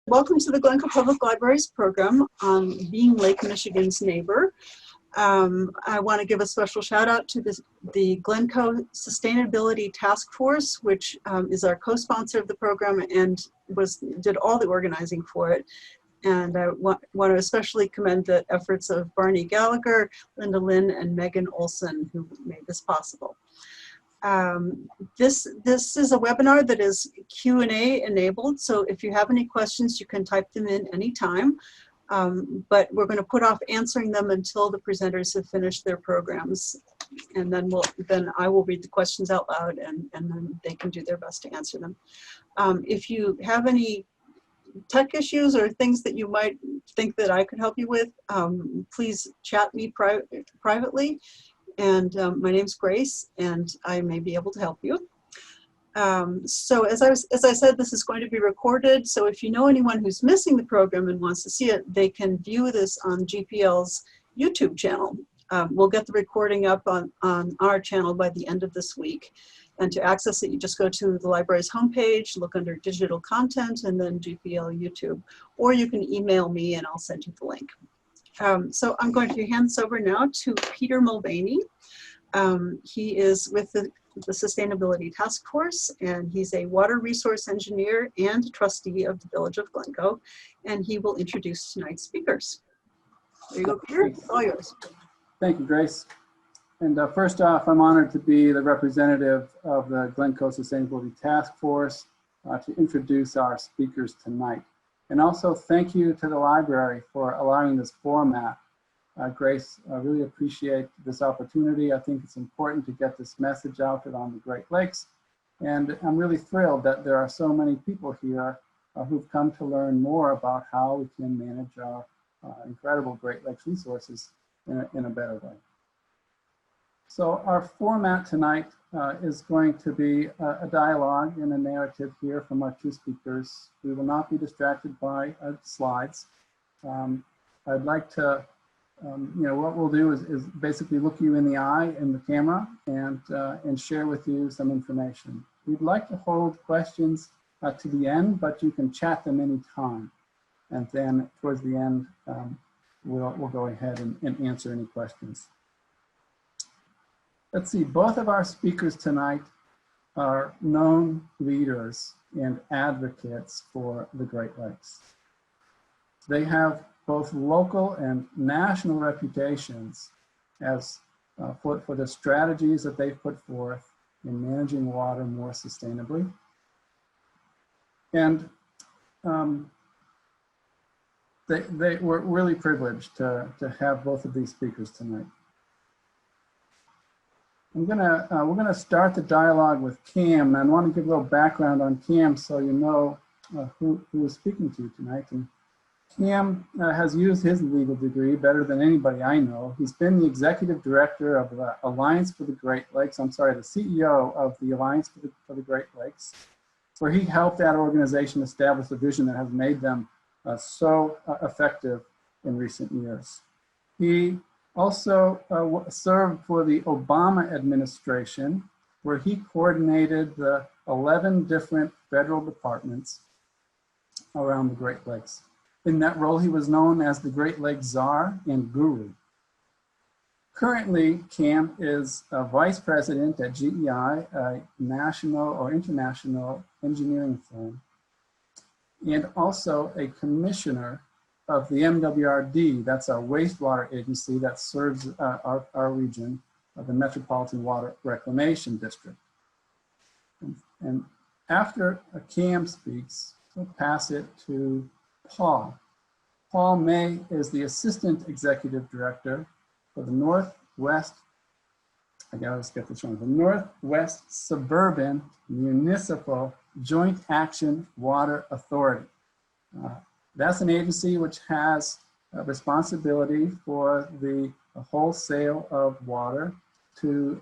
Welcome to the Glencoe Public Library's program on being Lake Michigan's neighbor. I want to give a special shout out to the Glencoe Sustainability Task Force, which is our co-sponsor of the program and did all the organizing for it. And I want to especially commend the efforts of Barney Gallagher, Linda Lynn, and Megan Olson, who made this possible. This is a webinar that is Q&A enabled, so if you have any questions, you can type them in anytime. But we're going to put off answering them until the presenters have finished their programs, and then I will read the questions out loud, and then they can do their best to answer them. If you have any tech issues or things that you might think that I could help you with, please chat me privately. And my name's Grace, and I may be able to help you. So as I said, this is going to be recorded. So if you know anyone who's missing the program and wants to see it, they can view this on GPL's YouTube channel. We'll get the recording up on our channel by the end of this week. And to access it, you just go to the library's homepage, look under digital content, and then GPL YouTube. Or you can email me and I'll send you the link. So I'm going to hand this over now to Peter Mulvaney. He is with the Sustainability Task Force, and he's a water resource engineer and trustee of the Village of Glencoe, and he will introduce tonight's speakers. There you go, Peter, it's all yours. Thank you, Grace. And first off, I'm honored to be the representative of the Glencoe Sustainability Task Force to introduce our speakers tonight. And also thank you to the library for allowing this format. Grace, I really appreciate this opportunity. I think it's important to get this message out on the Great Lakes. And I'm really thrilled that there are so many people here who've come to learn more about how we can manage our incredible Great Lakes resources in a better way. So our format tonight is going to be a dialogue and a narrative here from our two speakers. We will not be distracted by slides. I'd like to, what we'll do is basically look you in the eye in the camera and share with you some information. We'd like to hold questions to the end, but you can chat them anytime. And then towards the end, we'll go ahead and answer any questions. Let's see, both of our speakers tonight are known leaders and advocates for the Great Lakes. They have both local and national reputations as for the strategies that they've put forth in managing water more sustainably. And they were really privileged to have both of these speakers tonight. We're gonna start the dialogue with Cam, and I want to give a little background on Cam so you know who is speaking to you tonight. And Cam has used his legal degree better than anybody I know. He's been the executive director of the Alliance for the Great Lakes. I'm sorry, the CEO of the Alliance for the Great Lakes, where he helped that organization establish a vision that has made them so effective in recent years. He also served for the Obama administration, where he coordinated the 11 different federal departments around the Great Lakes. In that role, he was known as the Great Lakes Czar and Guru. Currently, Cam is a vice president at GEI, a national or international engineering firm, and also a commissioner of the MWRD, that's our wastewater agency that serves our region of the Metropolitan Water Reclamation District. And after Cam speaks, we'll pass it to Paul. Paul May is the Assistant Executive Director for the Northwest Suburban Municipal Joint Action Water Authority. That's an agency which has a responsibility for the wholesale of water to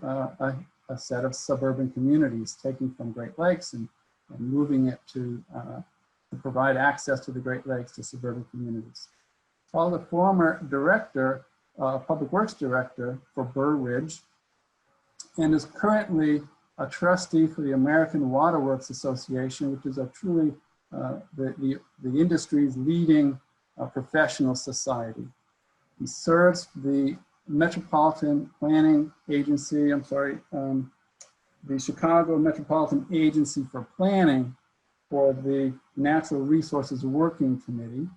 a set of suburban communities, taking from Great Lakes and moving it to provide access to the Great Lakes to suburban communities. Paul, the former director, public works director for Burr Ridge, and is currently a trustee for the American Water Works Association, which is a truly the industry's leading professional society. He serves the Metropolitan Planning Agency, the Chicago Metropolitan Agency for Planning for the Natural Resources Working Committee.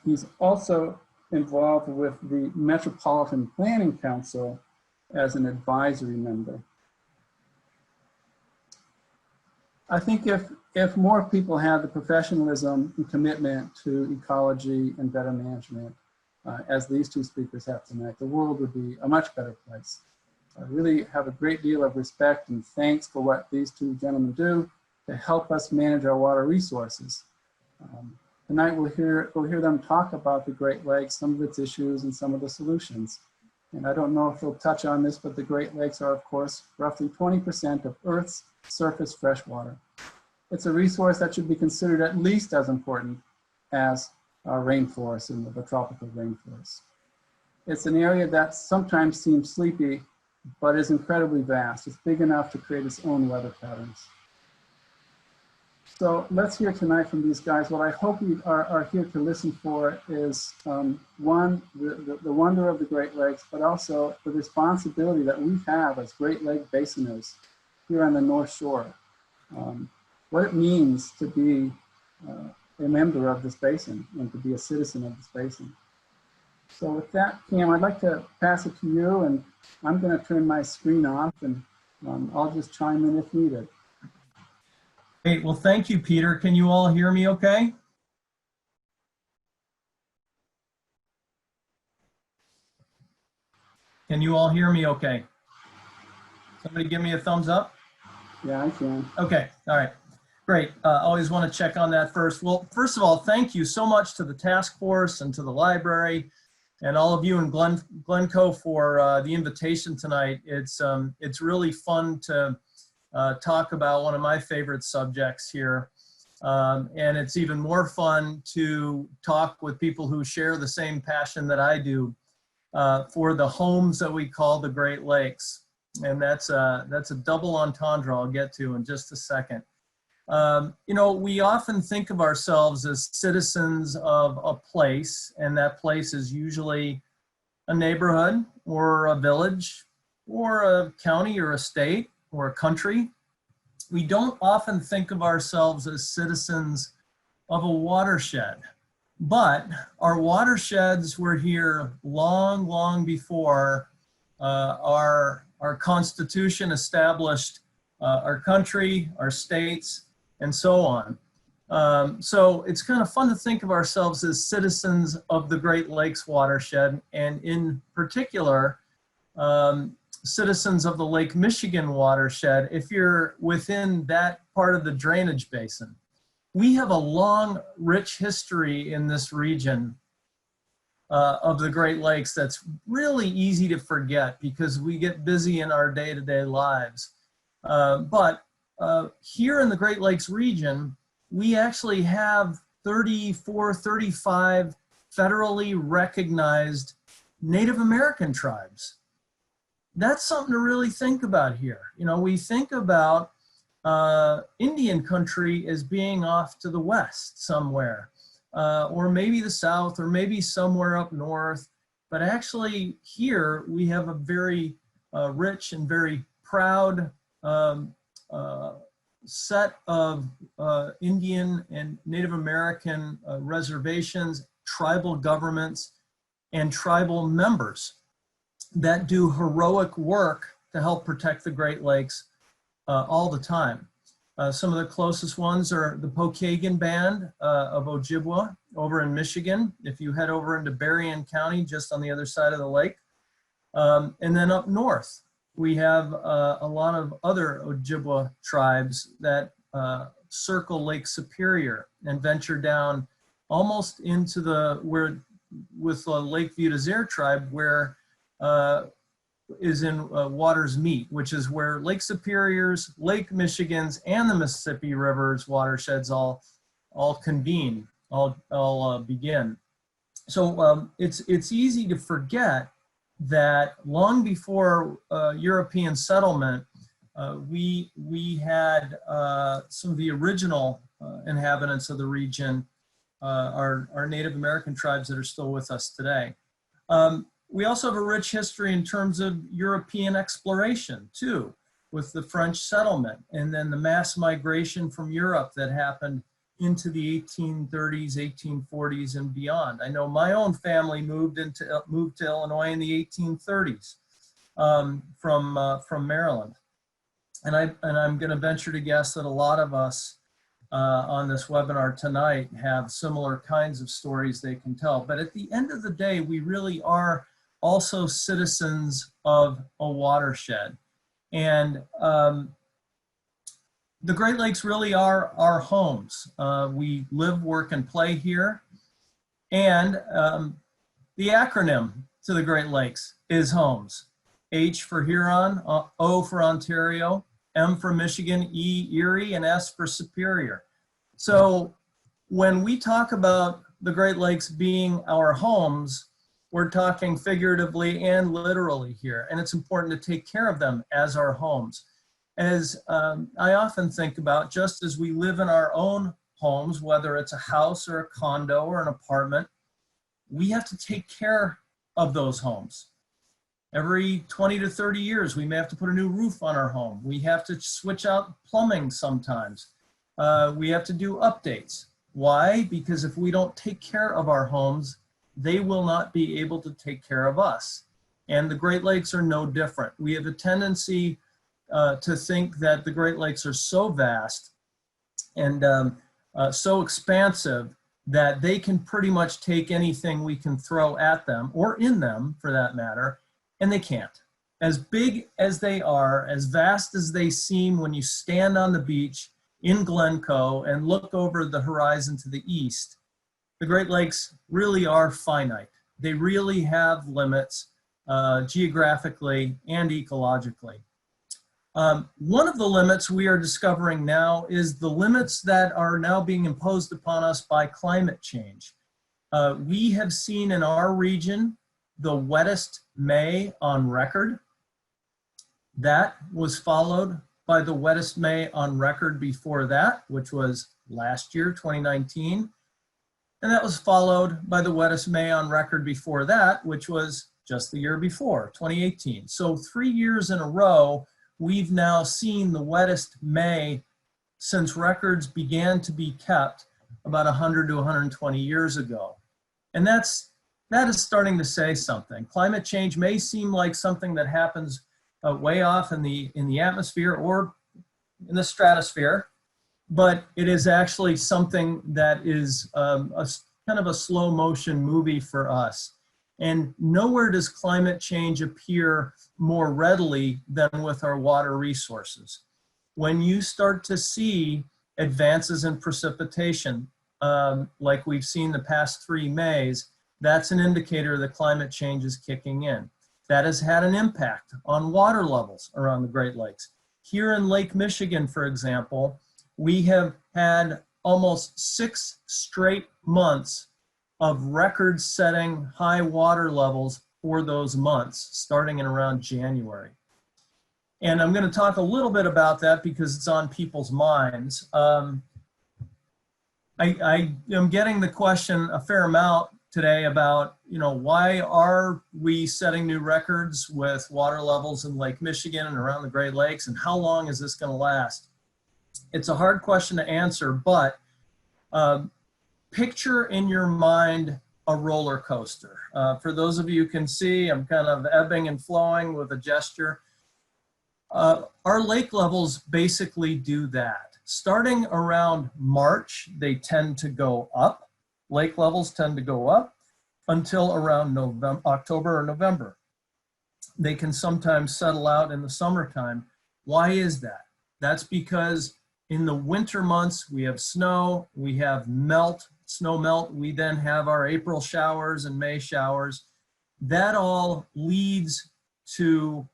He's also involved with the Metropolitan Planning Council as an advisory member. I think if more people had the professionalism and commitment to ecology and better management, as these two speakers have tonight, the world would be a much better place. I really have a great deal of respect and thanks for what these two gentlemen do to help us manage our water resources. Tonight we'll hear them talk about the Great Lakes, some of its issues and some of the solutions. And I don't know if they'll touch on this, but the Great Lakes are, of course, roughly 20% of Earth's surface freshwater. It's a resource that should be considered at least as important as our rainforests and the tropical rainforests. It's an area that sometimes seems sleepy, but is incredibly vast. It's big enough to create its own weather patterns. So let's hear tonight from these guys. What I hope you are here to listen for is one, the wonder of the Great Lakes, but also the responsibility that we have as Great Lake basiners here on the North Shore. What it means to be a member of this basin and to be a citizen of this basin. So with that, Cam, I'd like to pass it to you, and I'm going to turn my screen off, and I'll just chime in if needed. Great. Well, thank you, Peter. Can you all hear me okay? Can you all hear me okay? Somebody give me a thumbs up. Yeah, I can. Okay. All right. Great. Always want to check on that first. Well, first of all, thank you so much to the task force and to the library and all of you in Glencoe for the invitation tonight. It's really fun to talk about one of my favorite subjects here. And it's even more fun to talk with people who share the same passion that I do for the homes that we call the Great Lakes. And that's a double entendre I'll get to in just a second. You know, we often think of ourselves as citizens of a place, and that place is usually a neighborhood or a village or a county or a state or a country. We don't often think of ourselves as citizens of a watershed, but our watersheds were here long, long before our Constitution established our country, our states, and so on. So it's kind of fun to think of ourselves as citizens of the Great Lakes watershed, and in particular, citizens of the Lake Michigan watershed if you're within that part of the drainage basin. We have a long, rich history in this region of the Great Lakes that's really easy to forget because we get busy in our day-to-day lives. But here in the Great Lakes region, we actually have 34, 35 federally recognized Native American tribes. That's something to really think about here. You know, we think about Indian country as being off to the west somewhere, or maybe the south, or maybe somewhere up north. But actually here we have a very rich and very proud set of Indian and Native American reservations, tribal governments, and tribal members that do heroic work to help protect the Great Lakes all the time. Some of the closest ones are the Pokagon Band of Ojibwa over in Michigan, if you head over into Berrien County, just on the other side of the lake. And then up north, we have a lot of other Ojibwa tribes that circle Lake Superior and venture down almost into with the Lake View Desert tribe, where is in Waters Meet, which is where Lake Superior's, Lake Michigan's, and the Mississippi River's watersheds all convene, all begin. So it's easy to forget that long before European settlement, we had some of the original inhabitants of the region, our Native American tribes that are still with us today. We also have a rich history in terms of European exploration too, with the French settlement and then the mass migration from Europe that happened into the 1830s, 1840s and beyond. I know my own family moved to Illinois in the 1830s from Maryland. And I'm going to venture to guess that a lot of us on this webinar tonight have similar kinds of stories they can tell. But at the end of the day, we really are also citizens of a watershed. And the Great Lakes really are our homes. We live, work, and play here. And the acronym to the Great Lakes is HOMES. H for Huron, O for Ontario, M for Michigan, E, Erie, and S for Superior. So when we talk about the Great Lakes being our homes, we're talking figuratively and literally here. And it's important to take care of them as our homes. As I often think about, just as we live in our own homes, whether it's a house or a condo or an apartment, we have to take care of those homes. Every 20 to 30 years, we may have to put a new roof on our home. We have to switch out plumbing sometimes. We have to do updates. Why? Because if we don't take care of our homes, they will not be able to take care of us. And the Great Lakes are no different. We have a tendency to think that the Great Lakes are so vast and so expansive that they can pretty much take anything we can throw at them, or in them for that matter, and they can't. As big as they are, as vast as they seem when you stand on the beach in Glencoe and look over the horizon to the east, the Great Lakes really are finite. They really have limits geographically and ecologically. One of the limits we are discovering now is the limits that are now being imposed upon us by climate change. We have seen in our region the wettest May on record. That was followed by the wettest May on record before that, which was last year, 2019. And that was followed by the wettest May on record before that, which was just the year before, 2018. So 3 years in a row, we've now seen the wettest May since records began to be kept about 100 to 120 years ago. And that is starting to say something. Climate change may seem like something that happens way off in the atmosphere or in the stratosphere, but it is actually something that is kind of a slow motion movie for us. And nowhere does climate change appear more readily than with our water resources. When you start to see advances in precipitation, like we've seen the past 3 Mays, that's an indicator that climate change is kicking in. That has had an impact on water levels around the Great Lakes. Here in Lake Michigan, for example, we have had almost 6 straight months of record-setting high water levels for those months, starting in around January. And I'm going to talk a little bit about that because it's on people's minds. I am getting the question a fair amount today about, why are we setting new records with water levels in Lake Michigan and around the Great Lakes, and how long is this going to last? It's a hard question to answer, but picture in your mind a roller coaster. For those of you who can see, I'm kind of ebbing and flowing with a gesture. Our lake levels basically do that. Starting around March, they tend to go up. Lake levels tend to go up until around October or November. They can sometimes settle out in the summertime. Why is that? That's because in the winter months, we have snow, we have snow melt, we then have our April showers and May showers. That all leads to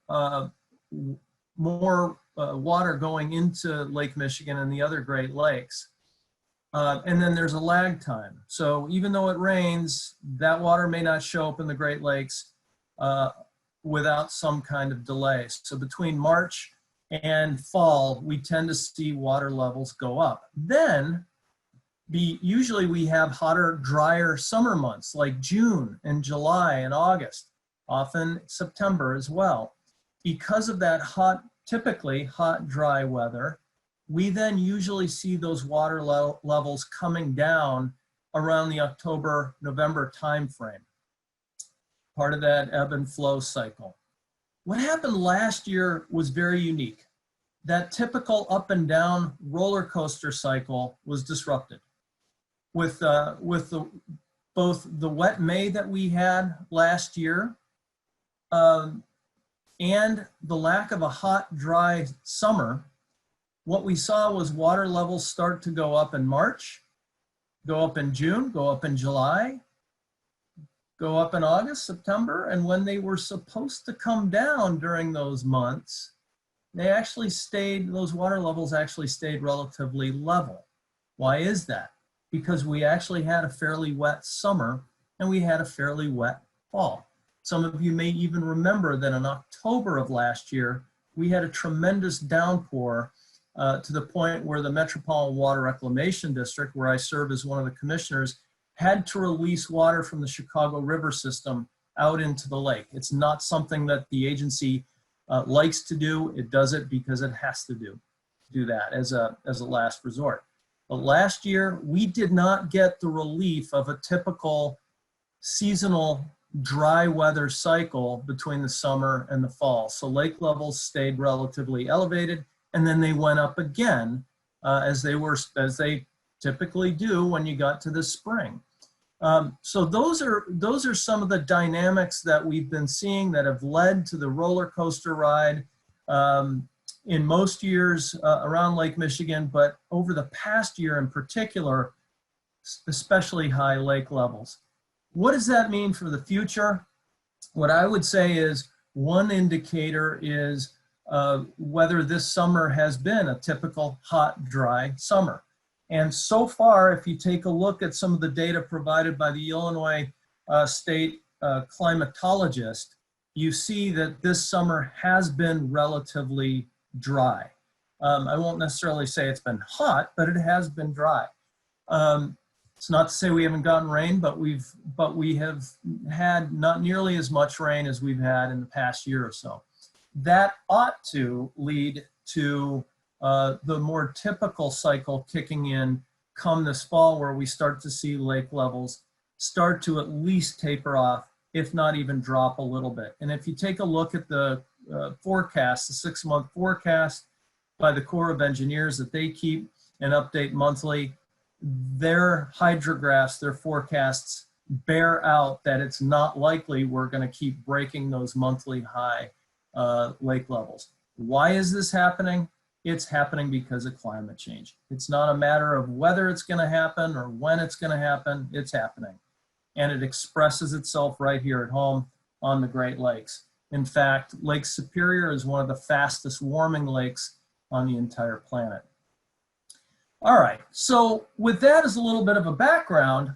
more water going into Lake Michigan and the other Great Lakes. And then there's a lag time. So even though it rains, that water may not show up in the Great Lakes without some kind of delay. So between March and fall, we tend to see water levels go up. Then, usually we have hotter, drier summer months like June and July and August, often September as well. Because of that typically hot, dry weather, we then usually see those water levels coming down around the October, November timeframe. Part of that ebb and flow cycle. What happened last year was very unique. That typical up and down roller coaster cycle was disrupted. With both the wet May that we had last year and the lack of a hot, dry summer, what we saw was water levels start to go up in March, go up in June, go up in July, go up in August, September, and when they were supposed to come down during those months, those water levels actually stayed relatively level. Why is that? Because we actually had a fairly wet summer and we had a fairly wet fall. Some of you may even remember that in October of last year, we had a tremendous downpour to the point where the Metropolitan Water Reclamation District, where I serve as one of the commissioners, had to release water from the Chicago River system out into the lake. It's not something that the agency likes to do. It does it because it has to do that as a last resort. But last year, we did not get the relief of a typical seasonal dry weather cycle between the summer and the fall. So lake levels stayed relatively elevated, and then they went up again as they typically do when you got to the spring. So those are some of the dynamics that we've been seeing that have led to the roller coaster ride in most years around Lake Michigan, but over the past year in particular, especially high lake levels. What does that mean for the future? What I would say is one indicator is whether this summer has been a typical hot, dry summer. And so far, if you take a look at some of the data provided by the Illinois State climatologist, you see that this summer has been relatively dry. I won't necessarily say it's been hot, but it has been dry. It's not to say we haven't gotten rain, but we have had not nearly as much rain as we've had in the past year or so. That ought to lead to the more typical cycle kicking in come this fall, where we start to see lake levels start to at least taper off, if not even drop a little bit. And if you take a look at the forecast, the 6-month forecast by the Corps of Engineers that they keep and update monthly, their hydrographs, their forecasts bear out that it's not likely we're going to keep breaking those monthly high lake levels. Why is this happening? It's happening because of climate change. It's not a matter of whether it's going to happen or when it's going to happen. It's happening. And it expresses itself right here at home on the Great Lakes. In fact, Lake Superior is one of the fastest warming lakes on the entire planet. All right, so with that as a little bit of a background,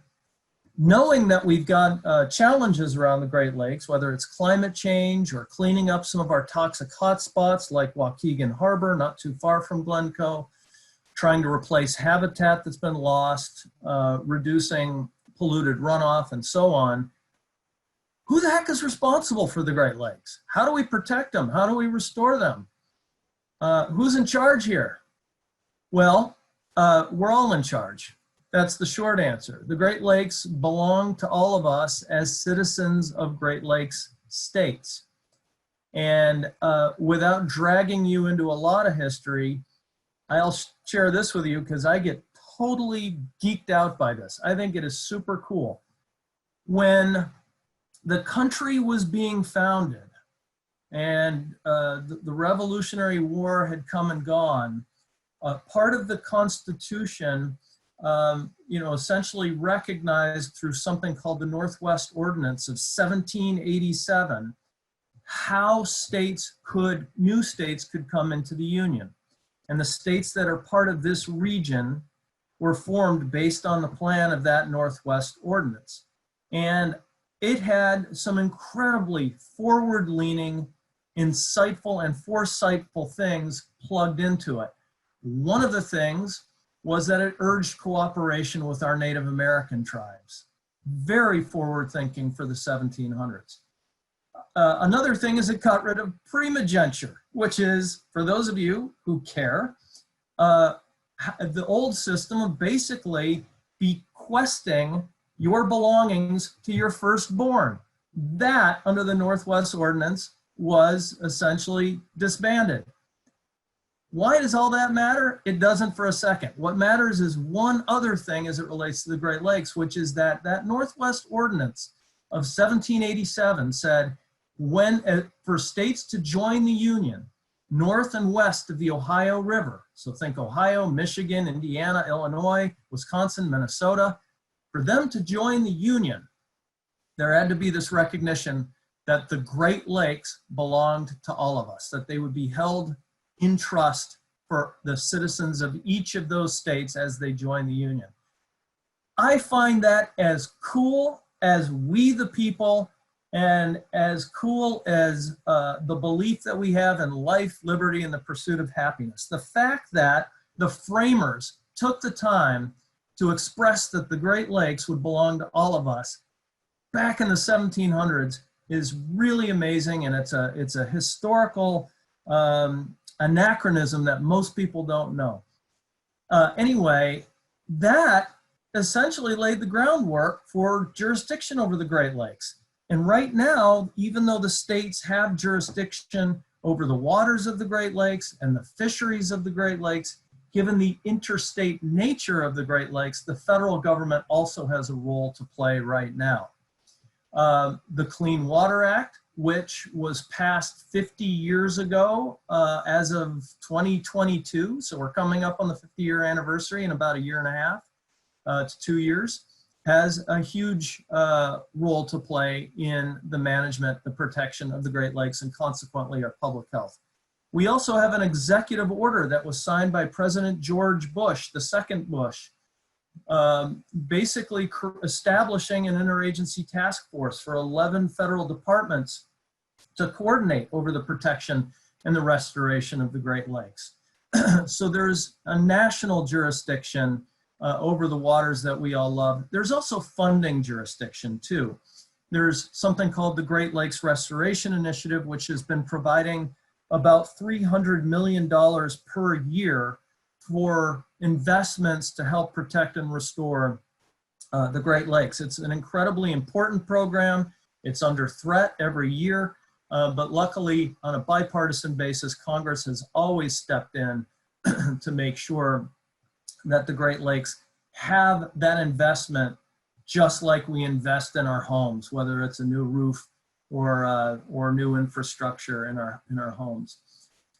knowing that we've got challenges around the Great Lakes, whether it's climate change or cleaning up some of our toxic hotspots like Waukegan Harbor, not too far from Glencoe, trying to replace habitat that's been lost, reducing polluted runoff, and so on. Who the heck is responsible for the Great Lakes? How do we protect them? How do we restore them? Who's in charge here? Well, we're all in charge. That's the short answer. The Great Lakes belong to all of us as citizens of Great Lakes states. And without dragging you into a lot of history, I'll share this with you because I get totally geeked out by this. I think it is super cool. When the country was being founded and the Revolutionary War had come and gone, part of the Constitution essentially recognized through something called the Northwest Ordinance of 1787, how new states could come into the Union. And the states that are part of this region were formed based on the plan of that Northwest Ordinance. And it had some incredibly forward-leaning insightful and foresightful things plugged into it. One of the things was that it urged cooperation with our Native American tribes. Very forward thinking for the 1700s. Another thing is it got rid of primogeniture, which is, for those of you who care, the old system of basically bequesting your belongings to your firstborn. That, under the Northwest Ordinance, was essentially disbanded. Why does all that matter? It doesn't for a second. What matters is one other thing as it relates to the Great Lakes, which is that Northwest Ordinance of 1787 said, for states to join the Union, north and west of the Ohio River, so think Ohio, Michigan, Indiana, Illinois, Wisconsin, Minnesota, for them to join the Union, there had to be this recognition that the Great Lakes belonged to all of us, that they would be held in trust for the citizens of each of those states as they join the Union. I find that as cool as we the people and as cool as the belief that we have in life, liberty, and the pursuit of happiness. The fact that the framers took the time to express that the Great Lakes would belong to all of us back in the 1700s is really amazing, and it's a historical anachronism that most people don't know. Anyway, that essentially laid the groundwork for jurisdiction over the Great Lakes. And right now, even though the states have jurisdiction over the waters of the Great Lakes and the fisheries of the Great Lakes, given the interstate nature of the Great Lakes, the federal government also has a role to play right now. The Clean Water Act, which was passed 50 years ago as of 2022, so we're coming up on the 50-year anniversary in about a year and a half to 2 years, has a huge role to play in the management, the protection of the Great Lakes, and consequently our public health. We also have an executive order that was signed by President George Bush, the second Bush, basically establishing an interagency task force for 11 federal departments to coordinate over the protection and the restoration of the Great Lakes. So there's a national jurisdiction over the waters that we all love. There's also funding jurisdiction too. There's something called the Great Lakes Restoration Initiative, which has been providing about $300 million per year for investments to help protect and restore the Great Lakes. It's an incredibly important program. It's under threat every year, but luckily on a bipartisan basis, Congress has always stepped in to make sure that the Great Lakes have that investment, just like we invest in our homes, whether it's a new roof or new infrastructure in our homes.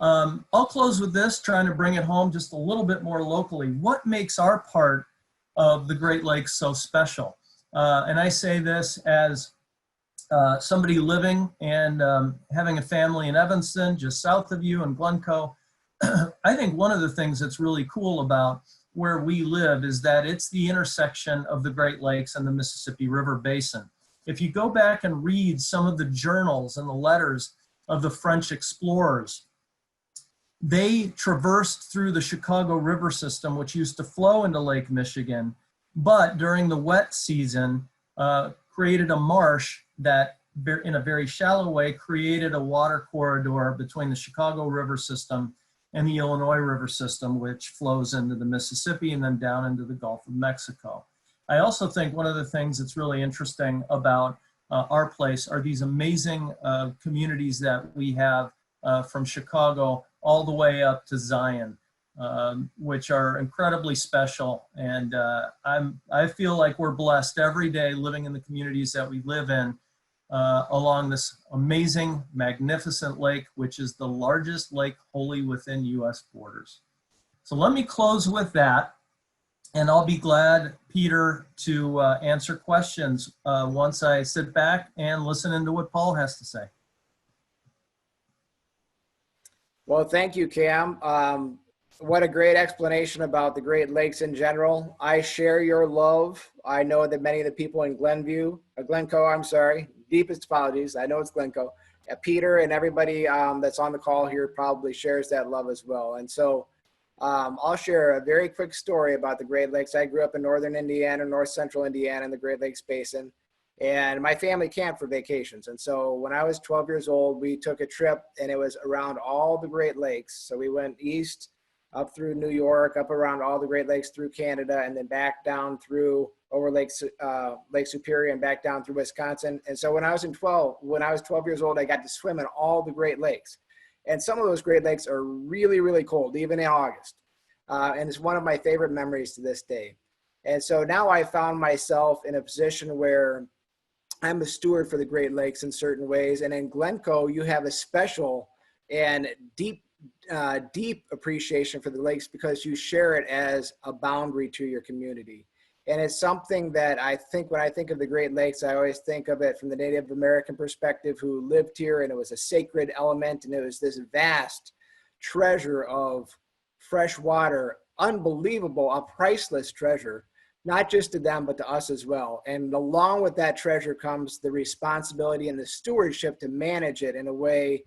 I'll close with this, trying to bring it home just a little bit more locally. What makes our part of the Great Lakes so special? And I say this as somebody living and having a family in Evanston, just south of you in Glencoe. I think one of the things that's really cool about where we live is that it's the intersection of the Great Lakes and the Mississippi River Basin. If you go back and read some of the journals and the letters of the French explorers, they traversed through the Chicago River system, which used to flow into Lake Michigan, but during the wet season, created a marsh that, in a very shallow way, created a water corridor between the Chicago River system and the Illinois River system, which flows into the Mississippi and then down into the Gulf of Mexico. I also think one of the things that's really interesting about our place are these amazing communities that we have from Chicago all the way up to Zion, which are incredibly special. And I feel like we're blessed every day living in the communities that we live in along this amazing, magnificent lake, which is the largest lake wholly within US borders. So let me close with that, and I'll be glad, Peter, to answer questions once I sit back and listen into what Paul has to say. Well, thank you, Cam. What a great explanation about the Great Lakes in general. I share your love. I know that many of the people in Glencoe, I'm sorry, deepest apologies, I know it's Glencoe, Peter and everybody that's on the call here probably shares that love as well. And so I'll share a very quick story about the Great Lakes. I grew up in northern Indiana, north central Indiana in the Great Lakes Basin, and my family camped for vacations. And so when I was 12 years old, we took a trip, and it was around all the Great Lakes. So we went east up through New York, up around all the Great Lakes through Canada, and then back down through over Lake Superior and back down through Wisconsin. And so when I was 12 years old, I got to swim in all the Great Lakes. And some of those Great Lakes are really, really cold, even in August. And it's one of my favorite memories to this day. And so now I found myself in a position where I'm a steward for the Great Lakes in certain ways. And in Glencoe, you have a special and deep appreciation for the lakes because you share it as a boundary to your community. And it's something that I think when I think of the Great Lakes, I always think of it from the Native American perspective who lived here, and it was a sacred element, and it was this vast treasure of fresh water, unbelievable, a priceless treasure, not just to them, but to us as well. And along with that treasure comes the responsibility and the stewardship to manage it in a way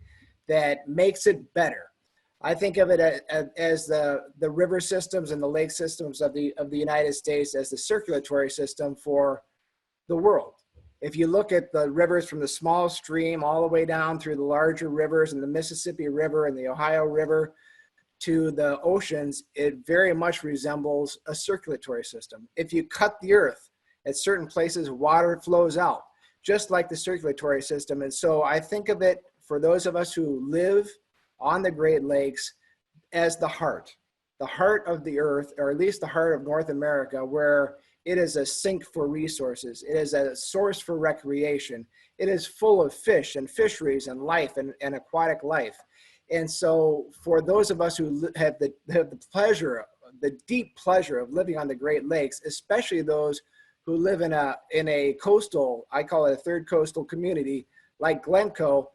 that makes it better. I think of it as the river systems and the lake systems of the United States as the circulatory system for the world. If you look at the rivers from the small stream all the way down through the larger rivers and the Mississippi River and the Ohio River to the oceans, it very much resembles a circulatory system. If you cut the earth at certain places, water flows out, just like the circulatory system. And so I think of it for those of us who live on the Great Lakes as the heart of the earth, or at least the heart of North America, where it is a sink for resources. It is a source for recreation. It is full of fish and fisheries and life and aquatic life. And so for those of us who have the pleasure, the deep pleasure of living on the Great Lakes, especially those who live in a coastal, I call it a third coastal community like Glencoe,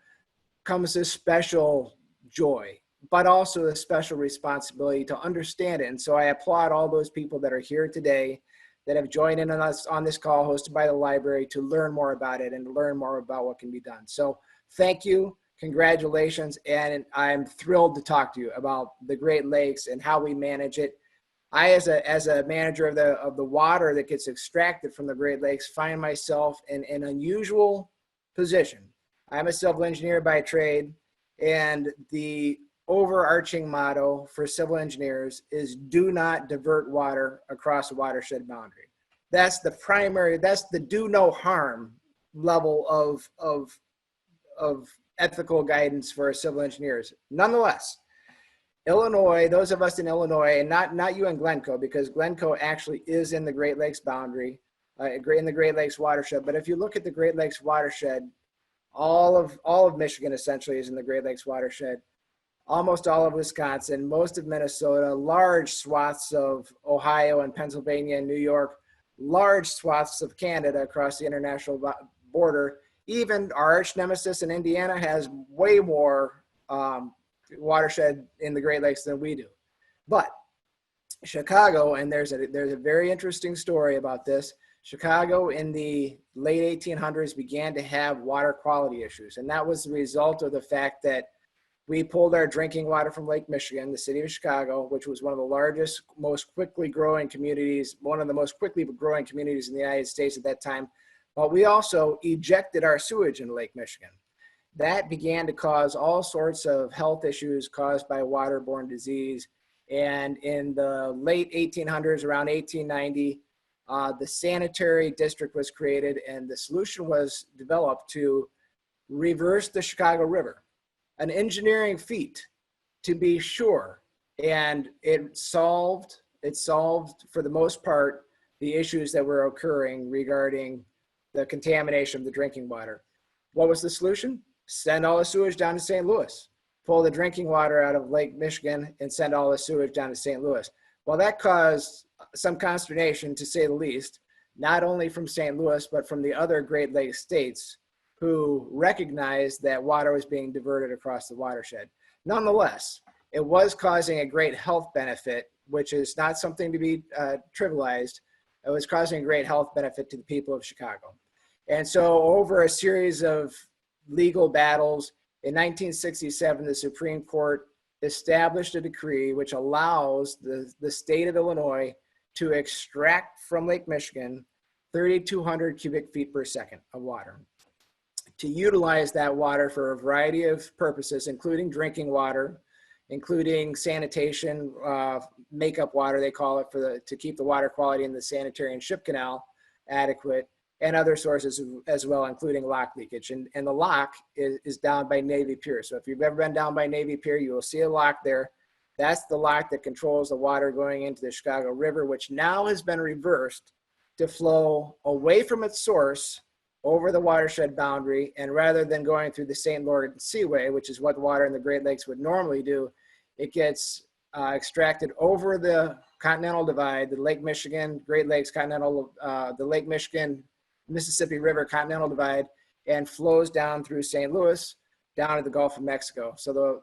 comes this special joy, but also a special responsibility to understand it. And so I applaud all those people that are here today that have joined in on us on this call hosted by the library to learn more about it and to learn more about what can be done. So thank you, congratulations, and I'm thrilled to talk to you about the Great Lakes and how we manage it. I, as a manager of the water that gets extracted from the Great Lakes, find myself in an unusual position. I'm a civil engineer by trade, and the overarching motto for civil engineers is do not divert water across a watershed boundary. That's the primary, that's the do no harm level of ethical guidance for civil engineers. Nonetheless, Illinois, those of us in Illinois, and not you in Glencoe, because Glencoe actually is in the Great Lakes boundary, in the Great Lakes watershed. But if you look at the Great Lakes watershed, all of Michigan essentially is in the Great Lakes watershed. Almost all of Wisconsin, most of Minnesota, large swaths of Ohio and Pennsylvania and New York, large swaths of Canada across the international border. Even our arch nemesis in Indiana has way more watershed in the Great Lakes than we do. But Chicago, and there's a very interesting story about this. Chicago in the late 1800s began to have water quality issues. And that was the result of the fact that we pulled our drinking water from Lake Michigan, the city of Chicago, which was one of the largest, most quickly growing communities, one of the most quickly growing communities in the United States at that time. But we also ejected our sewage in Lake Michigan. That began to cause all sorts of health issues caused by waterborne disease. And in the late 1800s, around 1890, the sanitary district was created, and the solution was developed to reverse the Chicago River, an engineering feat to be sure. And it solved for the most part the issues that were occurring regarding the contamination of the drinking water. What was the solution? Send all the sewage down to St. Louis, pull the drinking water out of Lake Michigan and send all the sewage down to St. Louis. Well, that caused some consternation, to say the least, not only from St. Louis, but from the other Great Lakes states who recognized that water was being diverted across the watershed. Nonetheless, it was causing a great health benefit, which is not something to be trivialized. It was causing a great health benefit to the people of Chicago. And so over a series of legal battles. In 1967, the Supreme Court established a decree which allows the state of Illinois to extract from Lake Michigan 3,200 cubic feet per second of water, to utilize that water for a variety of purposes, including drinking water, including sanitation, makeup water, they call it, to keep the water quality in the sanitary and ship canal adequate, and other sources as well, including lock leakage. And the lock is down by Navy Pier. So if you've ever been down by Navy Pier, you will see a lock there. That's the lock that controls the water going into the Chicago River, which now has been reversed to flow away from its source over the watershed boundary. And rather than going through the St. Lawrence Seaway, which is what water in the Great Lakes would normally do, it gets extracted over the Continental Divide, the Lake Michigan, Great Lakes, Continental, the Lake Michigan, Mississippi River, Continental Divide, and flows down through St. Louis, down to the Gulf of Mexico. So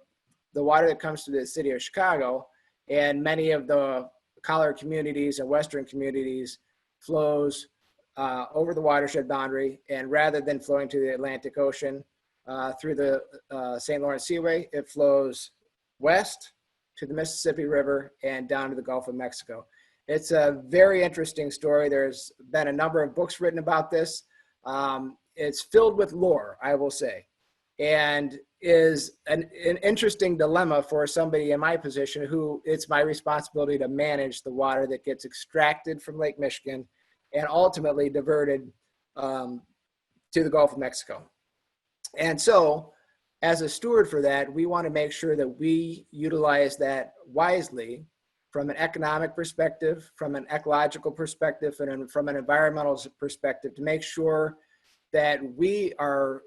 the water that comes to the city of Chicago and many of the collar communities and Western communities flows over the watershed boundary, and rather than flowing to the Atlantic Ocean through the St. Lawrence Seaway, it flows west to the Mississippi River and down to the Gulf of Mexico. It's a very interesting story. There's been a number of books written about this. It's filled with lore, I will say, and is an interesting dilemma for somebody in my position who it's my responsibility to manage the water that gets extracted from Lake Michigan and ultimately diverted to the Gulf of Mexico. And so as a steward for that, we want to make sure that we utilize that wisely from an economic perspective, from an ecological perspective, and from an environmental perspective, to make sure that we are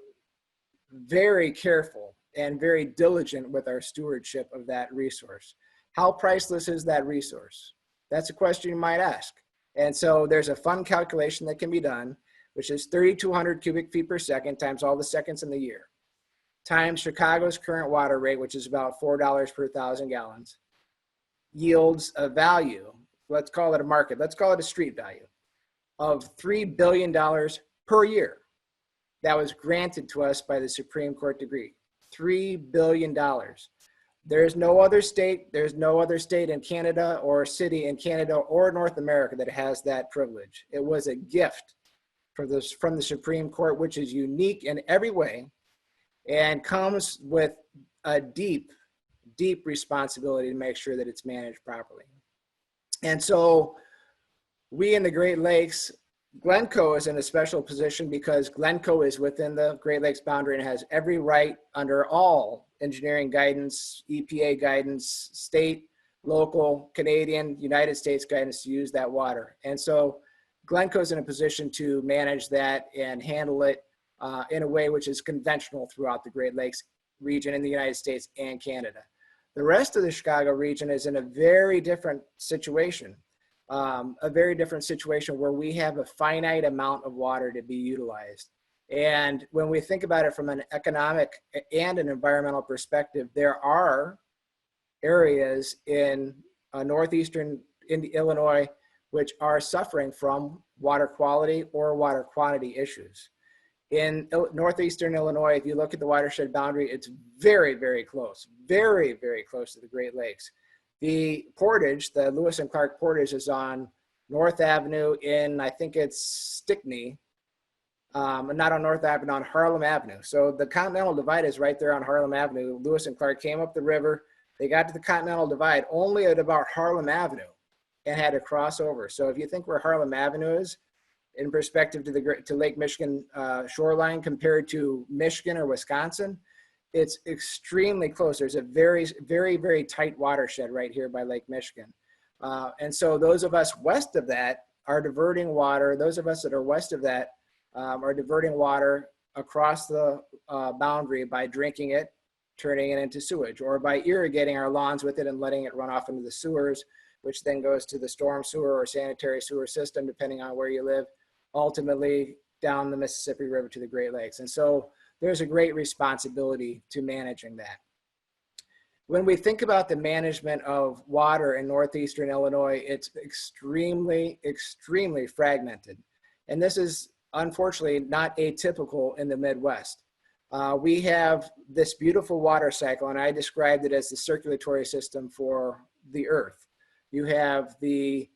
very careful and very diligent with our stewardship of that resource. How priceless is that resource? That's a question you might ask. And so there's a fun calculation that can be done, which is 3,200 cubic feet per second times all the seconds in the year, times Chicago's current water rate, which is about $4 per 1,000 gallons, yields a value, let's call it a market, let's call it a street value, of $3 billion per year that was granted to us by the Supreme Court decree. $3 billion. There's no other state in Canada or city in Canada or North America that has that privilege. It was a gift from the Supreme Court, which is unique in every way and comes with a deep responsibility to make sure that it's managed properly. And so we in the Great Lakes, Glencoe is in a special position because Glencoe is within the Great Lakes boundary and has every right under all engineering guidance, EPA guidance, state, local, Canadian, United States guidance to use that water. And so Glencoe is in a position to manage that and handle it in a way which is conventional throughout the Great Lakes region in the United States and Canada. The rest of the Chicago region is in a very different situation. Where we have a finite amount of water to be utilized. And when we think about it from an economic and an environmental perspective, there are areas in northeastern Illinois which are suffering from water quality or water quantity issues. In northeastern Illinois, if you look at the watershed boundary, it's very, very close to the Great Lakes. The portage, the Lewis and Clark portage, is on North Avenue in, I think it's Stickney, not on North Avenue, on Harlem Avenue. So the Continental Divide is right there on Harlem Avenue. Lewis and Clark came up the river. They got to the Continental Divide only at about Harlem Avenue and had to cross over. So if you think where Harlem Avenue is in perspective to Lake Michigan shoreline compared to Michigan or Wisconsin, it's extremely close. There's a very, very, very tight watershed right here by Lake Michigan. And so those of us west of that are diverting water. Those of us that are west of that are diverting water across the boundary by drinking it, turning it into sewage, or by irrigating our lawns with it and letting it run off into the sewers, which then goes to the storm sewer or sanitary sewer system, depending on where you live, ultimately down the Mississippi River to the Great Lakes. And so there's a great responsibility to managing that. When we think about the management of water in northeastern Illinois, it's extremely, extremely fragmented. And this is unfortunately not atypical in the Midwest. We have this beautiful water cycle, and I described it as the circulatory system for the earth. You have the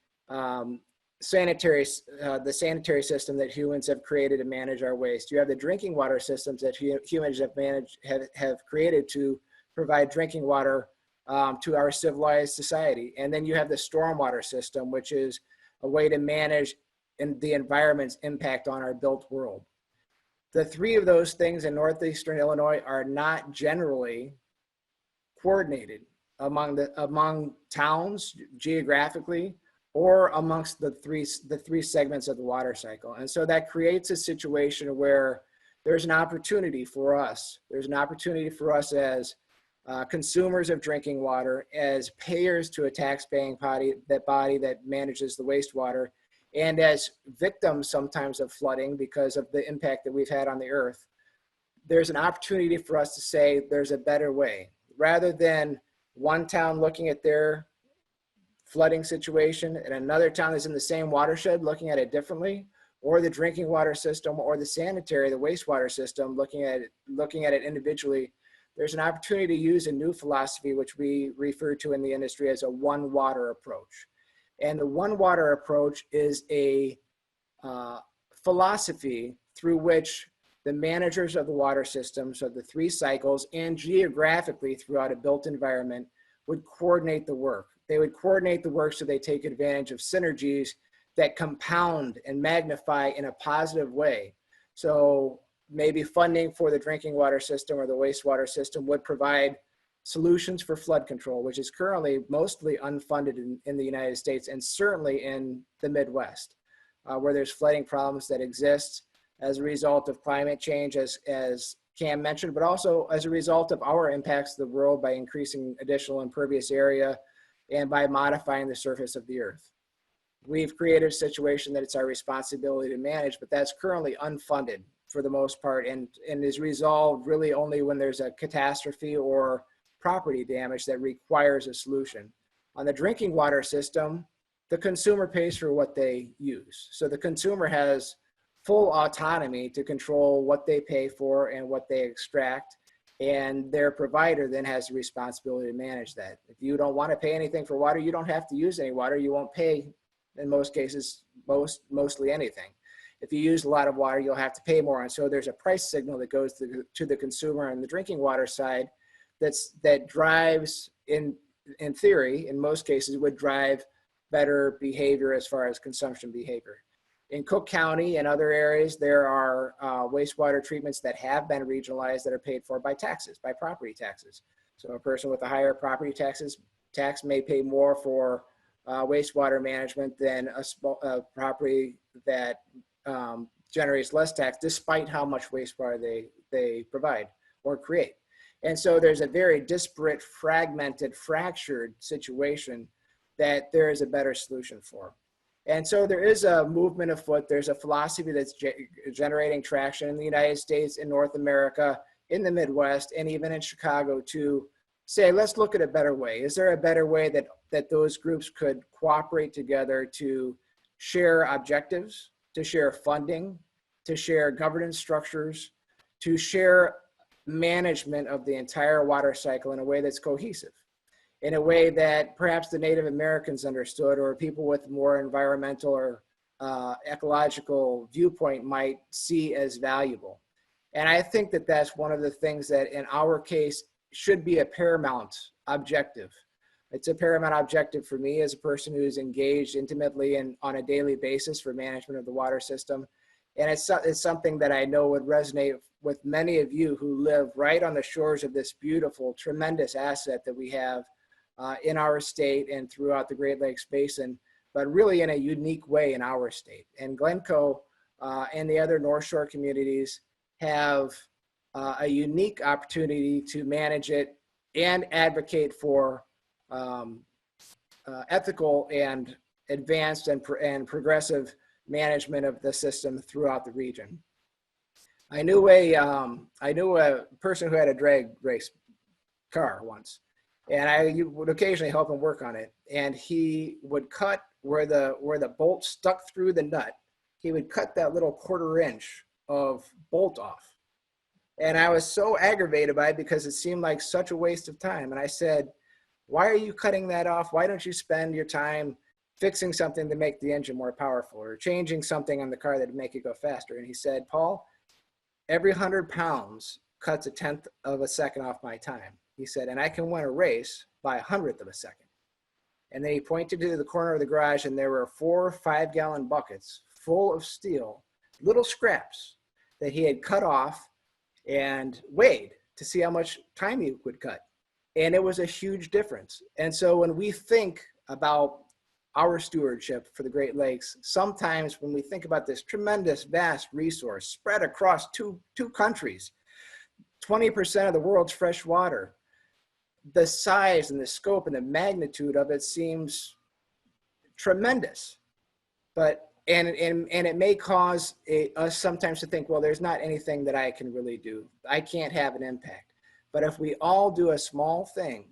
sanitary system that humans have created to manage our waste. You have the drinking water systems that humans have created to provide drinking water to our civilized society. And then you have the stormwater system, which is a way to manage the environment's impact on our built world. The three of those things in northeastern Illinois are not generally coordinated among towns geographically, or amongst the three segments of the water cycle. And so that creates a situation where there's an opportunity for us. There's an opportunity for us as consumers of drinking water, as payers to a tax-paying body that manages the wastewater, and as victims sometimes of flooding because of the impact that we've had on the earth. There's an opportunity for us to say there's a better way. Rather than one town looking at their flooding situation and another town that's in the same watershed looking at it differently, or the drinking water system or the wastewater system looking at it individually, there's an opportunity to use a new philosophy, which we refer to in the industry as a one water approach. And the one water approach is a philosophy through which the managers of the water system, so the three cycles, and geographically throughout a built environment, would coordinate the work. They would coordinate the work so they take advantage of synergies that compound and magnify in a positive way. So maybe funding for the drinking water system or the wastewater system would provide solutions for flood control, which is currently mostly unfunded in the United States, and certainly in the Midwest, where there's flooding problems that exist as a result of climate change, as Cam mentioned, but also as a result of our impacts to the world by increasing additional impervious area and by modifying the surface of the earth. We've created a situation that it's our responsibility to manage, but that's currently unfunded for the most part, and is resolved really only when there's a catastrophe or property damage that requires a solution. On the drinking water system, the consumer pays for what they use. So the consumer has full autonomy to control what they pay for and what they extract, and their provider then has the responsibility to manage that. If you don't want to pay anything for water, you don't have to use any water. You won't pay, in most cases, mostly anything. If you use a lot of water, you'll have to pay more. And so there's a price signal that goes to the consumer on the drinking water side that drives, in theory, in most cases, would drive better behavior as far as consumption behavior. In Cook County and other areas, there are wastewater treatments that have been regionalized that are paid for by taxes, by property taxes. So a person with a higher property tax may pay more for wastewater management than a property that generates less tax, despite how much wastewater they provide or create. And so there's a very disparate, fragmented, fractured situation that there is a better solution for. And so there is a movement afoot. There's a philosophy that's generating traction in the United States, in North America, in the Midwest, and even in Chicago to say, let's look at a better way. Is there a better way that those groups could cooperate together to share objectives, to share funding, to share governance structures, to share management of the entire water cycle in a way that's cohesive, in a way that perhaps the Native Americans understood, or people with more environmental or ecological viewpoint might see as valuable. And I think that that's one of the things that in our case should be a paramount objective. It's a paramount objective for me as a person who's engaged intimately and on a daily basis for management of the water system. And it's something that I know would resonate with many of you who live right on the shores of this beautiful, tremendous asset that we have in our state and throughout the Great Lakes Basin, but really in a unique way in our state. And Glencoe and the other North Shore communities have a unique opportunity to manage it and advocate for ethical and advanced and progressive management of the system throughout the region. I knew a person who had a drag race car once, and I would occasionally help him work on it. And he would cut where the bolt stuck through the nut. He would cut that little 1/4 inch of bolt off. And I was so aggravated by it because it seemed like such a waste of time. And I said, why are you cutting that off? Why don't you spend your time fixing something to make the engine more powerful or changing something on the car that would make it go faster? And he said, Paul, every 100 pounds cuts 1/10 of a second off my time. He said, and I can win a race by 100th of a second. And then he pointed to the corner of the garage, and there were 4 5-gallon buckets full of steel, little scraps that he had cut off and weighed to see how much time he would cut. And it was a huge difference. And so when we think about our stewardship for the Great Lakes, sometimes when we think about this tremendous, vast resource spread across two countries, 20% of the world's fresh water, the size and the scope and the magnitude of it seems tremendous. But and it may cause us sometimes to think, well, there's not anything that I can really do. I can't have an impact. But if we all do a small thing,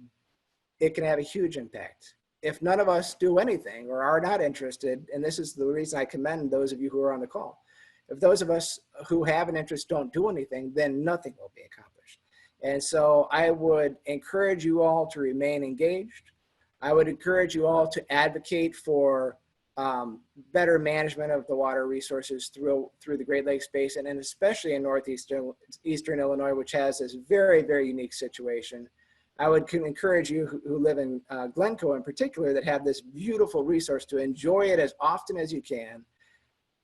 it can have a huge impact. If none of us do anything or are not interested, and this is the reason I commend those of you who are on the call, if those of us who have an interest don't do anything, then nothing will be accomplished. And so I would encourage you all to remain engaged. I would encourage you all to advocate for better management of the water resources through the Great Lakes Basin, and especially in northeastern Illinois, which has this very, very unique situation. I would encourage you who live in Glencoe in particular, that have this beautiful resource, to enjoy it as often as you can.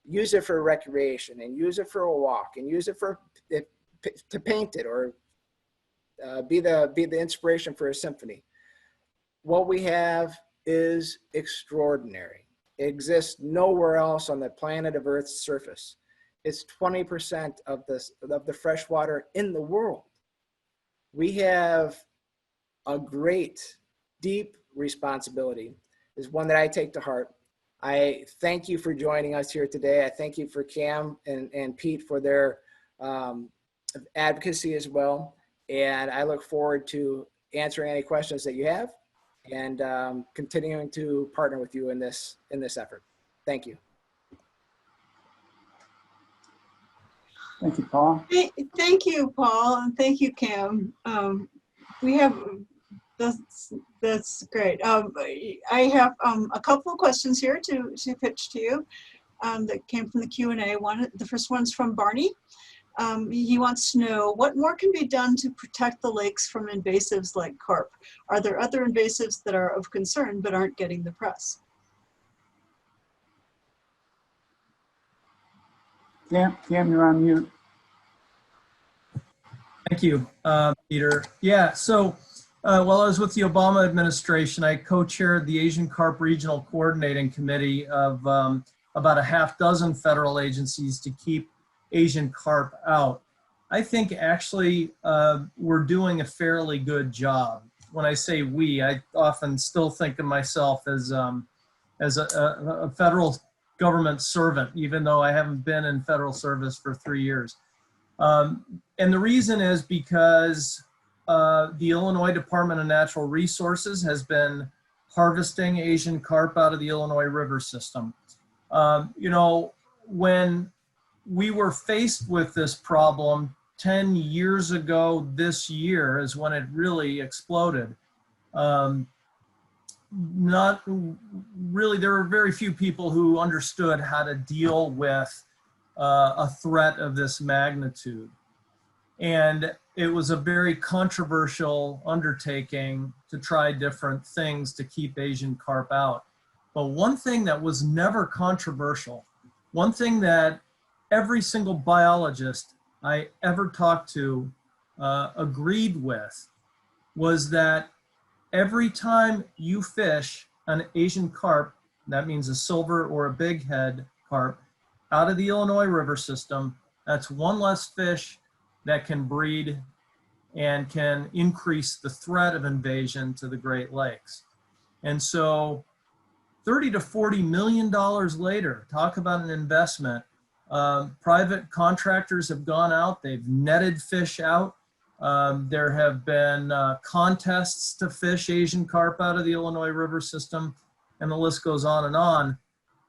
Use it for recreation, and use it for a walk, and use it to paint it, or be the inspiration for a symphony. What we have is extraordinary. It exists nowhere else on the planet of Earth's surface. It's 20% of the fresh water in the world. We have a great, deep responsibility, is one that I take to heart. I thank you for joining us here today. I thank you for Cam and Pete for their advocacy as well. And I look forward to answering any questions that you have, and continuing to partner with you in this effort. Thank you. Thank you, Paul. Thank you, Paul, and thank you, Cam. We have, that's great. I have a couple of questions here to pitch to you that came from the Q&A. The first one's from Barney. He wants to know, what more can be done to protect the lakes from invasives like carp? Are there other invasives that are of concern but aren't getting the press? Cam, you're on mute. Thank you, Peter. Yeah, so while I was with the Obama administration, I co-chaired the Asian Carp Regional Coordinating Committee of about a half dozen federal agencies to keep Asian carp out. I think actually we're doing a fairly good job. When I say we, I often still think of myself as a federal government servant, even though I haven't been in federal service for 3 years. And the reason is because the Illinois Department of Natural Resources has been harvesting Asian carp out of the Illinois River system. You know, when we were faced with this problem 10 years ago this year is when it really exploded. Not really, there were very few people who understood how to deal with a threat of this magnitude. And it was a very controversial undertaking to try different things to keep Asian carp out. But one thing that was never controversial, one thing that every single biologist I ever talked to agreed with, was that every time you fish an Asian carp, that means a silver or a big head carp, out of the Illinois River system, that's one less fish that can breed and can increase the threat of invasion to the Great Lakes. And so $30 to $40 million later, talk about an investment. Private contractors have gone out, they've netted fish out. There have been contests to fish Asian carp out of the Illinois River system, and the list goes on and on.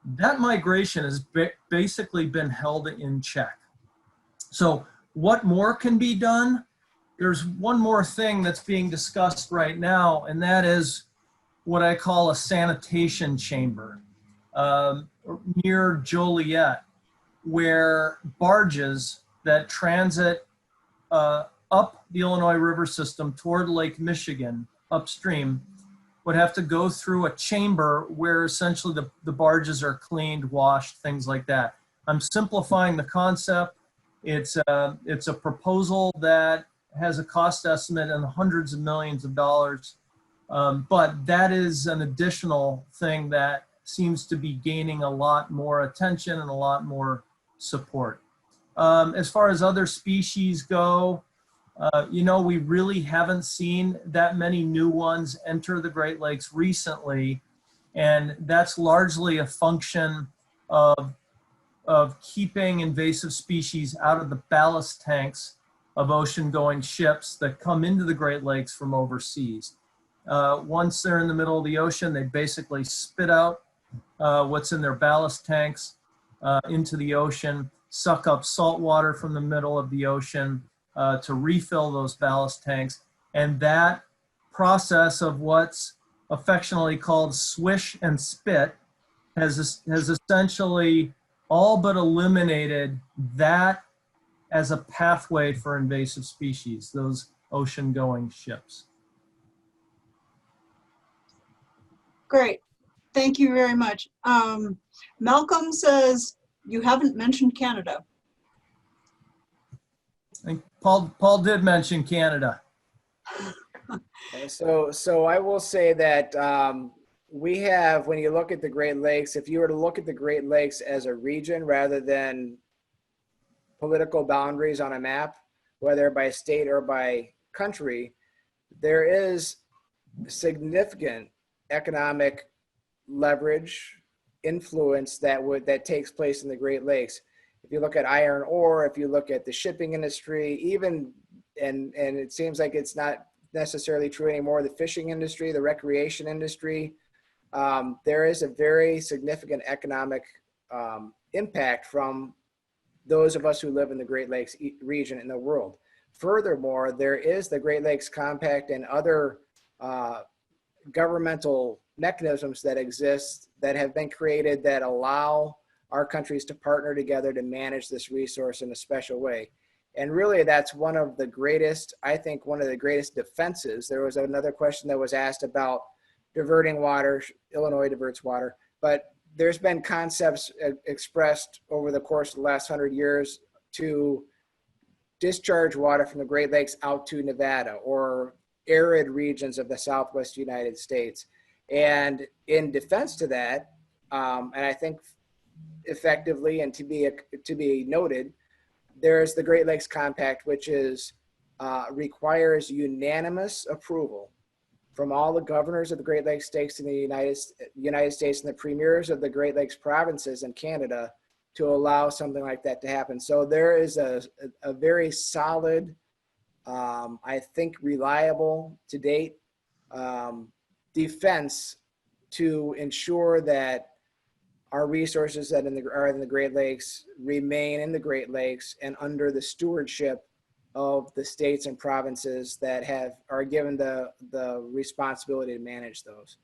That migration has basically been held in check. So What more can be done? There's one more thing that's being discussed right now, and that is what I call a sanitation chamber near Joliet, where barges that transit up the Illinois River system toward Lake Michigan upstream would have to go through a chamber where essentially the barges are cleaned, washed, things like that. I'm simplifying the concept. It's a proposal that has a cost estimate in the hundreds of millions of dollars. But that is an additional thing that seems to be gaining a lot more attention and a lot more support. As far as other species go, we really haven't seen that many new ones enter the Great Lakes recently. And that's largely a function of keeping invasive species out of the ballast tanks of ocean-going ships that come into the Great Lakes from overseas. Once they're in the middle of the ocean, they basically spit out what's in their ballast tanks into the ocean, suck up salt water from the middle of the ocean to refill those ballast tanks. And that process of what's affectionately called swish and spit has essentially all but eliminated that as a pathway for invasive species, those ocean-going ships. Great. Thank you very much. Malcolm says you haven't mentioned Canada. I think Paul did mention Canada. So I will say that we have, when you look at the Great Lakes, if you were to look at the Great Lakes as a region rather than political boundaries on a map, whether by state or by country, there is significant economic leverage, influence that takes place in the Great Lakes. If you look at iron ore, if you look at the shipping industry, even, and it seems like it's not necessarily true anymore, the fishing industry, the recreation industry, there is a very significant economic impact from those of us who live in the Great Lakes region in the world. Furthermore, there is the Great Lakes Compact and other governmental mechanisms that exist that have been created that allow our countries to partner together to manage this resource in a special way. And really, that's one of the greatest, I think, one of the greatest defenses. There was another question that was asked about diverting water. Illinois diverts water, but there's been concepts expressed over the course of the last 100 years to discharge water from the Great Lakes out to Nevada or arid regions of the Southwest United States. And in defense to that, and I think effectively and to be noted, there's the Great Lakes Compact, which is requires unanimous approval from all the governors of the Great Lakes states in the United States and the premiers of the Great Lakes provinces in Canada to allow something like that to happen. So there is a very solid, I think reliable to date defense to ensure that our resources that are in the Great Lakes remain in the Great Lakes and under the stewardship of the states and provinces that are given the responsibility to manage those.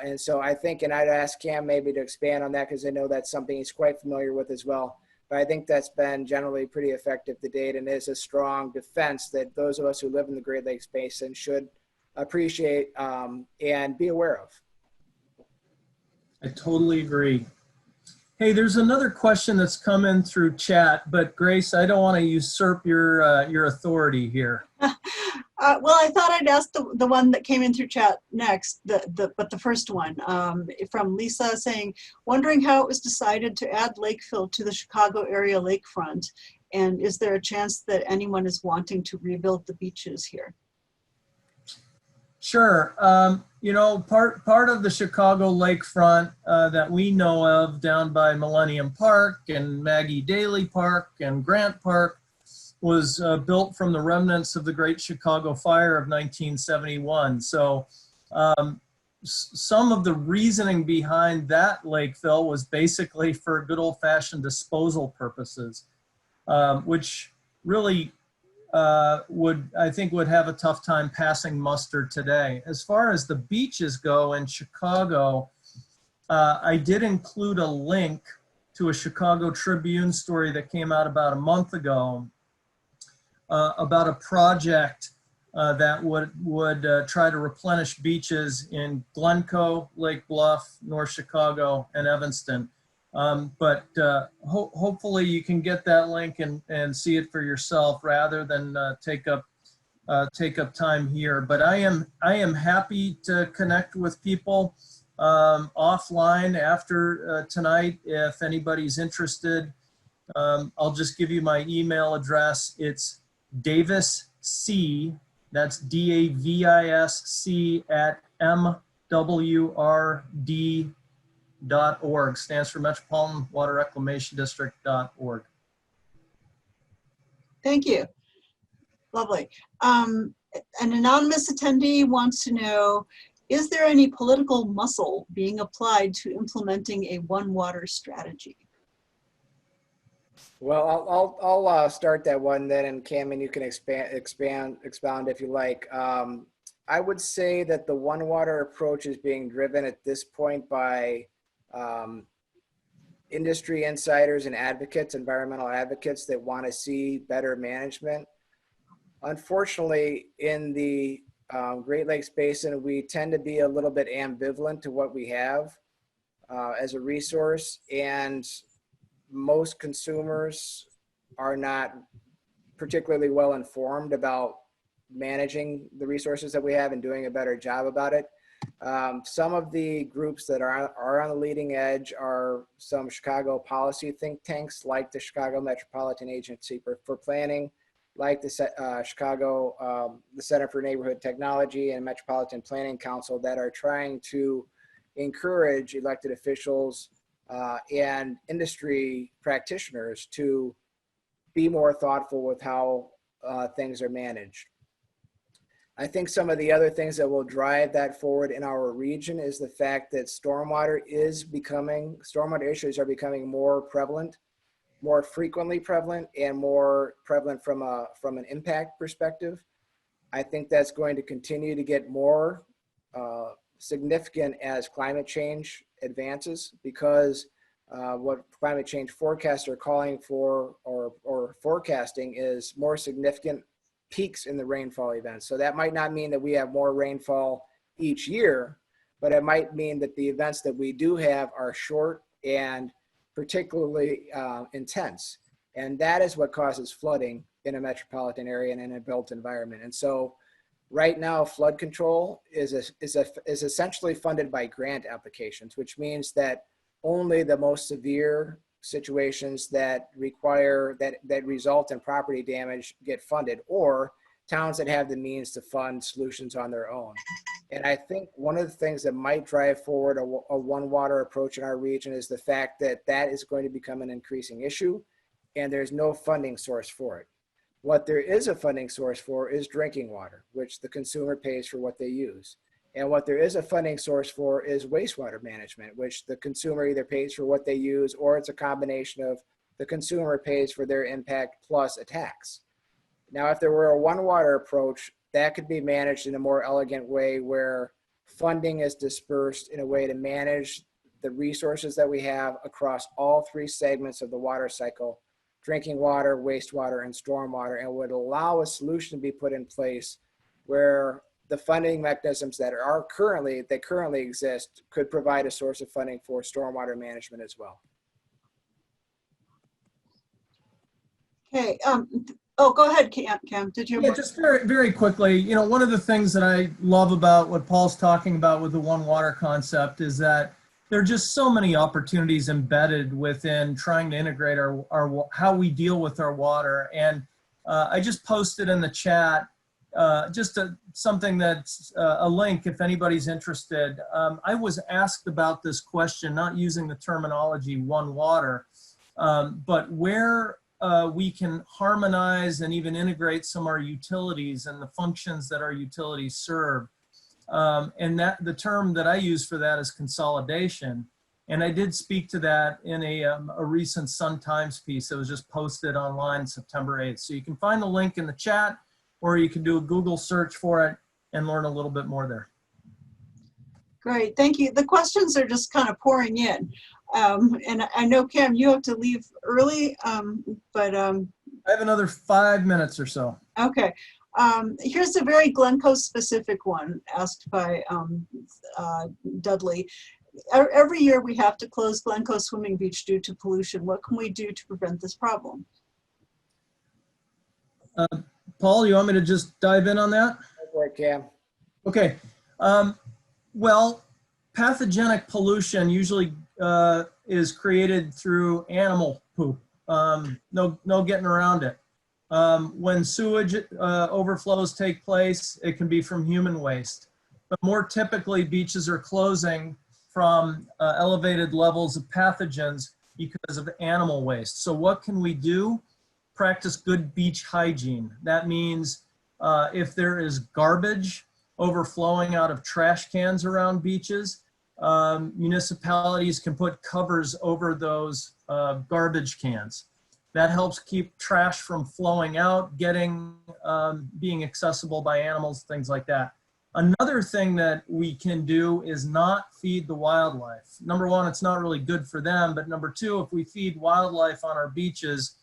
And so I think, and I'd ask Cam maybe to expand on that because I know that's something he's quite familiar with as well. But I think that's been generally pretty effective to date and is a strong defense that those of us who live in the Great Lakes Basin should appreciate and be aware of. I totally agree. Hey, there's another question that's come in through chat, but Grace, I don't want to usurp your authority here. Well, I thought I'd ask the one that came in through chat next, but the first one from Lisa saying, wondering how it was decided to add Lakeville to the Chicago area lakefront, and is there a chance that anyone is wanting to rebuild the beaches here? Sure. Part of the Chicago lakefront that we know of down by Millennium Park and Maggie Daley Park and Grant Park was built from the remnants of the Great Chicago Fire of 1971. So some of the reasoning behind that Lakeville was basically for good old-fashioned disposal purposes, which really I think would have a tough time passing muster today. As far as the beaches go in Chicago, I did include a link to a Chicago Tribune story that came out about a month ago about a project that would try to replenish beaches in Glencoe, Lake Bluff, North Chicago, and Evanston. But hopefully you can get that link and see it for yourself rather than take up time here. But I am happy to connect with people offline after tonight if anybody's interested. I'll just give you my email address. It's Davis C, that's DAVISC @MWRD.org, stands for Metropolitan Water Reclamation District.org. Thank you. Lovely. An anonymous attendee wants to know, is there any political muscle being applied to implementing a One Water strategy? Well, I'll start that one then, and Cam, and you can expound if you like. I would say that the One Water approach is being driven at this point by industry insiders and advocates, environmental advocates that want to see better management. Unfortunately, in the Great Lakes Basin, we tend to be a little bit ambivalent to what we have as a resource, and most consumers are not particularly well informed about managing the resources that we have and doing a better job about it. Some of the groups that are on the leading edge are some Chicago policy think tanks, like the Chicago Metropolitan Agency for Planning, like the the Center for Neighborhood Technology and Metropolitan Planning Council, that are trying to encourage elected officials and industry practitioners to be more thoughtful with how things are managed. I think some of the other things that will drive that forward in our region is the fact that stormwater issues are becoming more prevalent, more frequently prevalent, and more prevalent from an impact perspective. I think that's going to continue to get more significant as climate change advances, because what climate change forecasts are calling for or forecasting is more significant peaks in the rainfall events. So that might not mean that we have more rainfall each year, but it might mean that the events that we do have are short and particularly intense. And that is what causes flooding in a metropolitan area and in a built environment. And so right now, flood control is essentially funded by grant applications, which means that only the most severe situations that result in property damage get funded, or towns that have the means to fund solutions on their own. And I think one of the things that might drive forward a One Water approach in our region is the fact that that is going to become an increasing issue, and there's no funding source for it. What there is a funding source for is drinking water, which the consumer pays for what they use. And what there is a funding source for is wastewater management, which the consumer either pays for what they use, or it's a combination of the consumer pays for their impact plus a tax. Now, if there were a One Water approach, that could be managed in a more elegant way, where funding is dispersed in a way to manage the resources that we have across all three segments of the water cycle: drinking water, wastewater, and stormwater, and would allow a solution to be put in place where the funding mechanisms that currently exist could provide a source of funding for stormwater management as well. Okay. Oh, go ahead, Cam. Did you? Yeah, just very, very quickly, you know, one of the things that I love about what Paul's talking about with the One Water concept is that there are just so many opportunities embedded within trying to integrate our how we deal with our water. And I just posted in the chat something that's a link if anybody's interested. I was asked about this question, not using the terminology One Water, but where we can harmonize and even integrate some of our utilities and the functions that our utilities serve. And that the term that I use for that is consolidation. And I did speak to that in a recent Sun-Times piece that was just posted online September 8th. So you can find the link in the chat, or you can do a Google search for it and learn a little bit more there. Great, thank you. The questions are just kind of pouring in. And I know, Cam, you have to leave early, but I have another 5 minutes or so. okay. Here's a very Glencoe specific one asked by Dudley. Every year we have to close Glencoe Swimming Beach due to pollution. What can we do to prevent this problem? Paul, you want me to just dive in on that? Go for it, Cam. Okay. Well, pathogenic pollution usually is created through animal poop. No getting around it. When sewage overflows take place, it can be from human waste. But more typically, beaches are closing from elevated levels of pathogens because of animal waste. So what can we do? Practice good beach hygiene. That means if there is garbage overflowing out of trash cans around beaches, municipalities can put covers over those garbage cans. That helps keep trash from flowing out, being accessible by animals, things like that. Another thing that we can do is not feed the wildlife. Number one, it's not really good for them, but number two, if we feed wildlife on our beaches,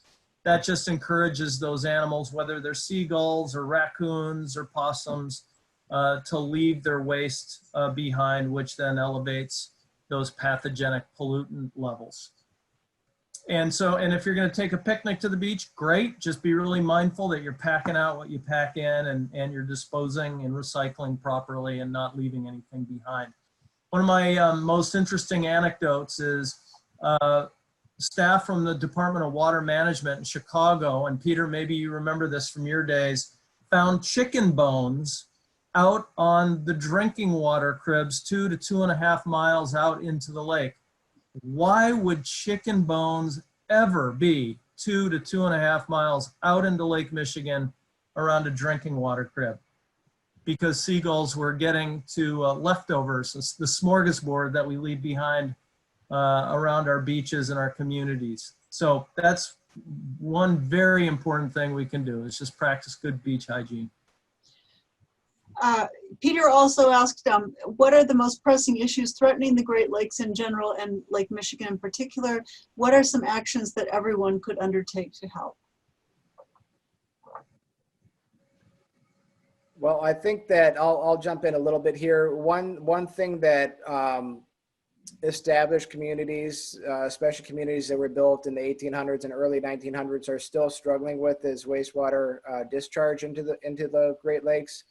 that just encourages those animals, whether they're seagulls or raccoons or possums, to leave their waste behind, which then elevates those pathogenic pollutant levels. And if you're going to take a picnic to the beach, great. Just be really mindful that you're packing out what you pack in and you're disposing and recycling properly and not leaving anything behind. One of my most interesting anecdotes is staff from the Department of Water Management in Chicago, and Peter, maybe you remember this from your days, found chicken bones out on the drinking water cribs 2 to 2.5 miles out into the lake. Why would chicken bones ever be 2 to 2.5 miles out into Lake Michigan around a drinking water crib? Because seagulls were getting to leftovers, the smorgasbord that we leave behind around our beaches and our communities. So that's one very important thing we can do, is just practice good beach hygiene. Peter also asked, what are the most pressing issues threatening the Great Lakes in general and Lake Michigan in particular? What are some actions that everyone could undertake to help? Well, I think that I'll jump in a little bit here. One thing that established communities, especially communities that were built in the 1800s and early 1900s, are still struggling with is wastewater discharge into the Great Lakes.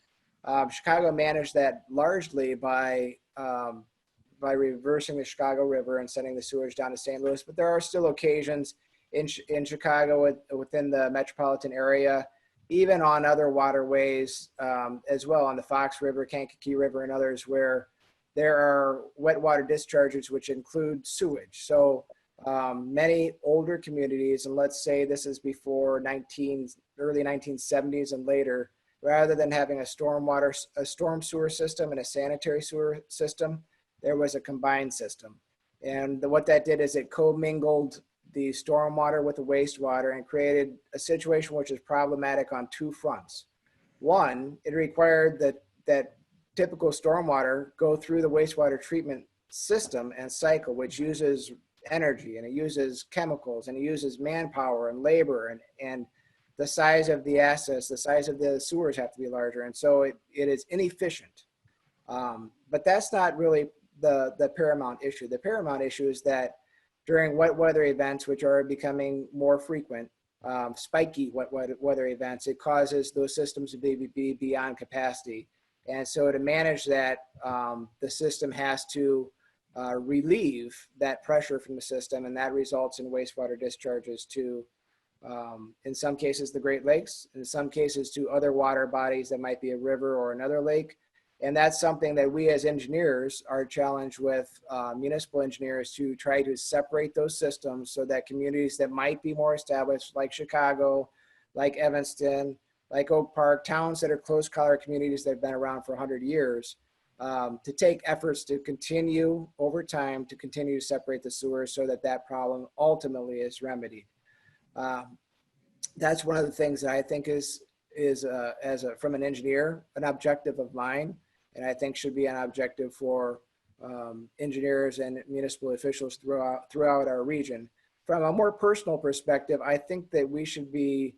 Chicago managed that largely by reversing the Chicago River and sending the sewage down to St. Louis. But there are still occasions in Chicago within the metropolitan area, even on other waterways as well, on the Fox River, Kankakee River, and others, where there are wet water discharges which include sewage. So many older communities, and let's say this is before early 1970s and later, rather than having a storm sewer system and a sanitary sewer system, there was a combined system. And what that did is it commingled the stormwater with the wastewater and created a situation which is problematic on two fronts. One, it required that typical stormwater go through the wastewater treatment system and cycle, which uses energy, and it uses chemicals, and it uses manpower and labor, and the size of the assets, the size of the sewers have to be larger. And so it is inefficient. But that's not really the paramount issue. The paramount issue is that during wet weather events, which are becoming more frequent, spiky wet weather events, it causes those systems to be beyond capacity. And so to manage that, the system has to relieve that pressure from the system, and that results in wastewater discharges to, in some cases, the Great Lakes, in some cases to other water bodies that might be a river or another lake. And that's something that we as engineers are challenged with, municipal engineers, to try to separate those systems so that communities that might be more established, like Chicago, like Evanston, like Oak Park, towns that are close collar communities that have been around for 100 years, to take efforts to continue over time to continue to separate the sewers so that that problem ultimately is remedied. That's one of the things that I think is from an engineer, an objective of mine, and I think should be an objective for engineers and municipal officials throughout our region. From a more personal perspective, I think that we should be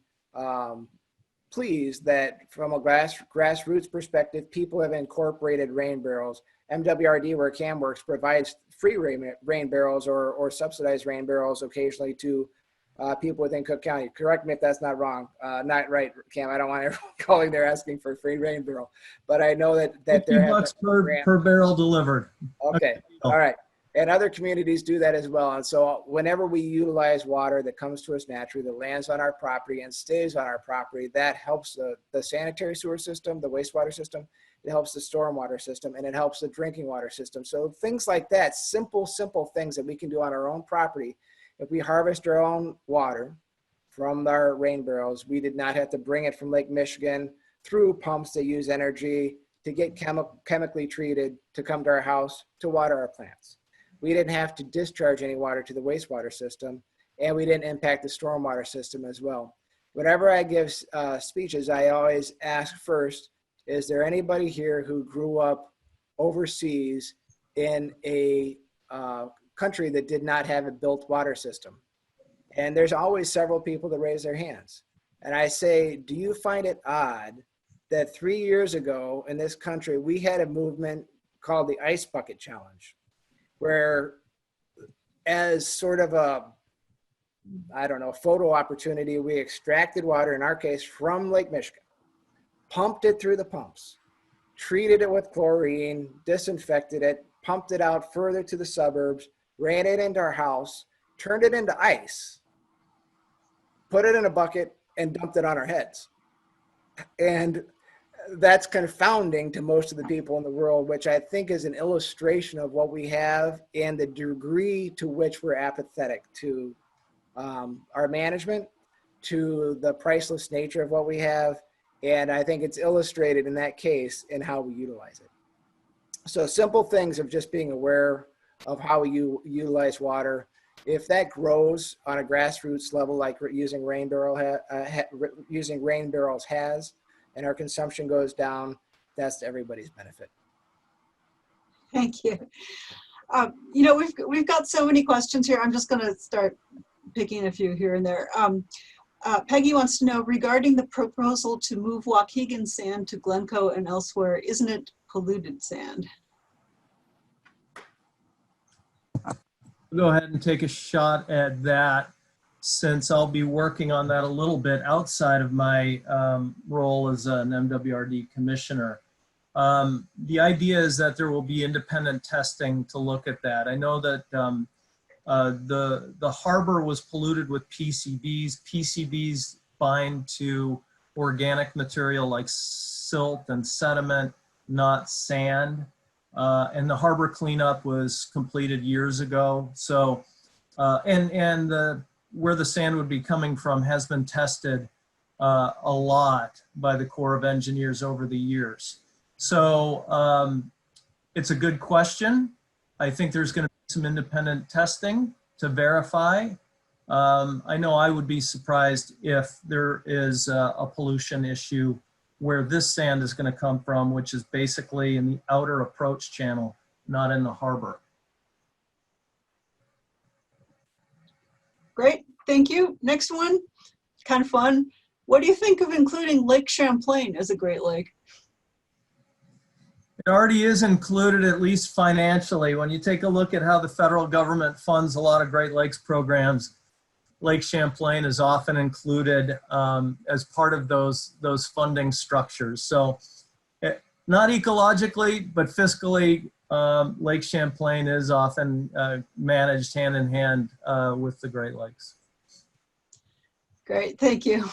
pleased that from a grassroots perspective, people have incorporated rain barrels. MWRD, where CAM works, provides free rain barrels or subsidized rain barrels occasionally to people within Cook County. Correct me if that's not wrong. Not right, Cam. I don't want everyone calling there asking for a free rain barrel, but I know that there $50 per barrel delivered. Okay, all right. And other communities do that as well. And so whenever we utilize water that comes to us naturally, that lands on our property and stays on our property, that helps the sanitary sewer system, the wastewater system, it helps the stormwater system, and it helps the drinking water system. So things like that, simple things that we can do on our own property. If we harvest our own water from our rain barrels, we did not have to bring it from Lake Michigan through pumps that use energy to get chemically treated to come to our house to water our plants. We didn't have to discharge any water to the wastewater system, and we didn't impact the stormwater system as well. Whenever I give speeches, I always ask first, is there anybody here who grew up overseas in a country that did not have a built water system? And there's always several people that raise their hands. And I say, do you find it odd that 3 years ago in this country, we had a movement called the Ice Bucket Challenge, where as sort of a, I don't know, photo opportunity, we extracted water, in our case, from Lake Michigan, pumped it through the pumps, treated it with chlorine, disinfected it, pumped it out further to the suburbs, ran it into our house, turned it into ice, put it in a bucket, and dumped it on our heads. And that's confounding to most of the people in the world, which I think is an illustration of what we have and the degree to which we're apathetic to our management, to the priceless nature of what we have. And I think it's illustrated in that case in how we utilize it. So simple things of just being aware of how we utilize water. If that grows on a grassroots level, like using rain barrels has, and our consumption goes down, that's to everybody's benefit. Thank you. You know, we've got so many questions here. I'm just going to start picking a few here and there. Peggy wants to know, regarding the proposal to move Waukegan sand to Glencoe and elsewhere, isn't it polluted sand? Go ahead and take a shot at that, since I'll be working on that a little bit outside of my role as an MWRD commissioner. The idea is that there will be independent testing to look at that. I know that the harbor was polluted with PCBs. PCBs bind to organic material like silt and sediment, not sand. And the harbor cleanup was completed years ago. So, where the sand would be coming from has been tested a lot by the Corps of Engineers over the years. So it's a good question. I think there's going to be some independent testing to verify. I know I would be surprised if there is a pollution issue where this sand is going to come from, which is basically in the outer approach channel, not in the harbor. Great, thank you. Next one, kind of fun. What do you think of including Lake Champlain as a Great Lake? It already is included, at least financially. When you take a look at how the federal government funds a lot of Great Lakes programs, Lake Champlain is often included as part of those funding structures. So not ecologically, but fiscally, Lake Champlain is often managed hand in hand with the Great Lakes. Great, thank you.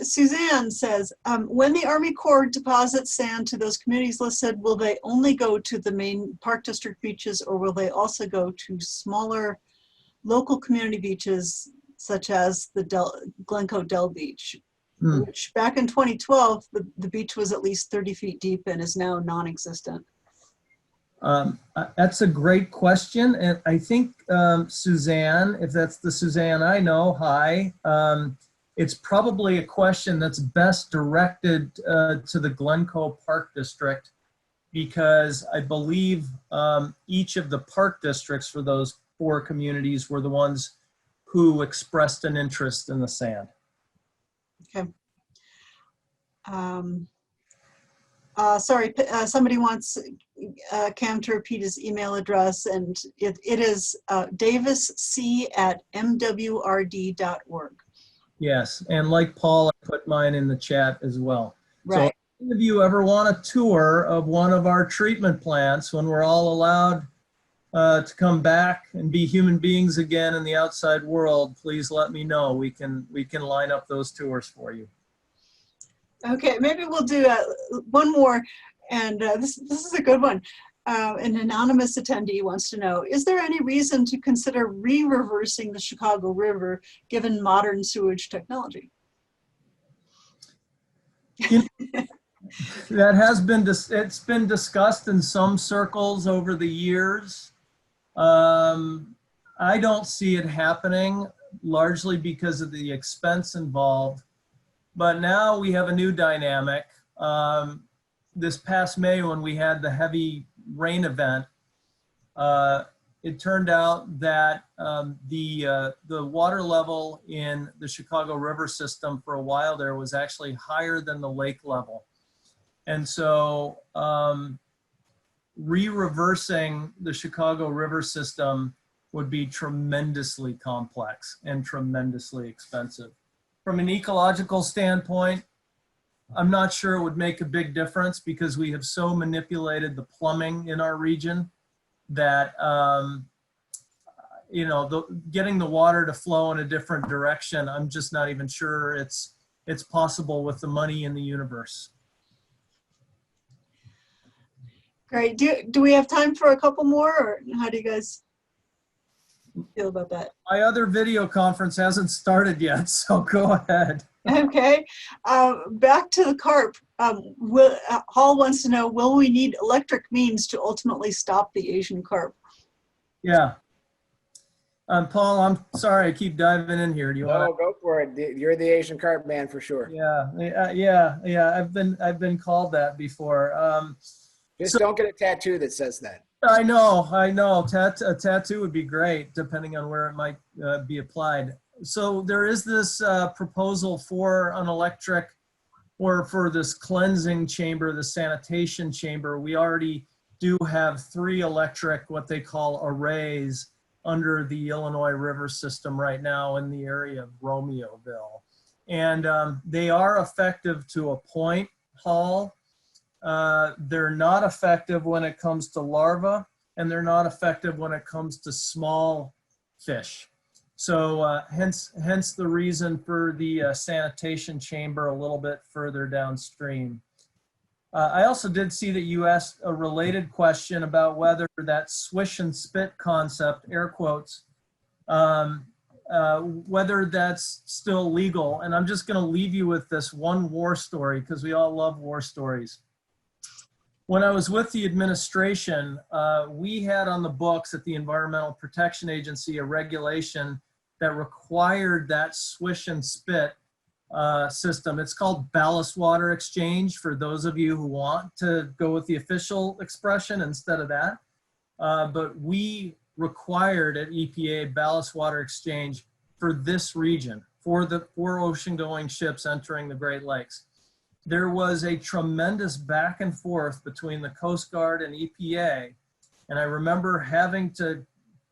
Suzanne says, when the Army Corps deposits sand to those communities listed, will they only go to the main Park District beaches, or will they also go to smaller local community beaches such as the Glencoe Dell Beach? Hmm. which back in 2012, the beach was at least 30 feet deep and is now non-existent. That's a great question. And I think Suzanne, if that's the Suzanne I know, hi. It's probably a question that's best directed to the Glencoe Park District, because I believe each of the park districts for those 4 communities were the ones who expressed an interest in the sand. Okay. Sorry, somebody wants Cam to repeat his email address, and it is davisc@mwrd.org. Yes, and like Paul, I put mine in the chat as well. So Right. if any of you ever want a tour of one of our treatment plants when we're all allowed to come back and be human beings again in the outside world, please let me know. We can line up those tours for you. Okay, maybe we'll do one more, and this is a good one. An anonymous attendee wants to know, is there any reason to consider re-reversing the Chicago River given modern sewage technology? That has been, it's been discussed in some circles over the years. I don't see it happening, largely because of the expense involved. But now we have a new dynamic. This past May, when we had the heavy rain event, it turned out that the water level in the Chicago River system for a while there was actually higher than the lake level. And so re-reversing the Chicago River system would be tremendously complex and tremendously expensive. From an ecological standpoint, I'm not sure it would make a big difference because we have so manipulated the plumbing in our region that, you know, getting the water to flow in a different direction, I'm just not even sure it's possible with the money in the universe. Great. Do we have time for a couple more, or how do you guys feel about that? My other video conference hasn't started yet, so go ahead. Okay, back to the carp. Hall wants to know, will we need electric means to ultimately stop the Asian carp? Yeah. Paul, I'm sorry, I keep diving in here. Do you want No, go for it. You're the Asian carp man for sure. Yeah. I've been called that before. Just don't get a tattoo that says that. I know. A tattoo would be great, depending on where it might be applied. So there is this proposal for an electric, or for this cleansing chamber, the sanitation chamber. We already do have 3 electric, what they call arrays, under the Illinois River system right now in the area of Romeoville. And they are effective to a point, Hall. They're not effective when it comes to larvae, and they're not effective when it comes to small fish. So hence the reason for the sanitation chamber a little bit further downstream. I also did see that you asked a related question about whether that swish and spit concept, air quotes, whether that's still legal. And I'm just going to leave you with this one war story, because we all love war stories. When I was with the administration, we had on the books at the Environmental Protection Agency a regulation that required that swish and spit system. It's called ballast water exchange, for those of you who want to go with the official expression instead of that. But we required at EPA ballast water exchange for this region, for ocean-going ships entering the Great Lakes. There was a tremendous back and forth between the Coast Guard and EPA. And I remember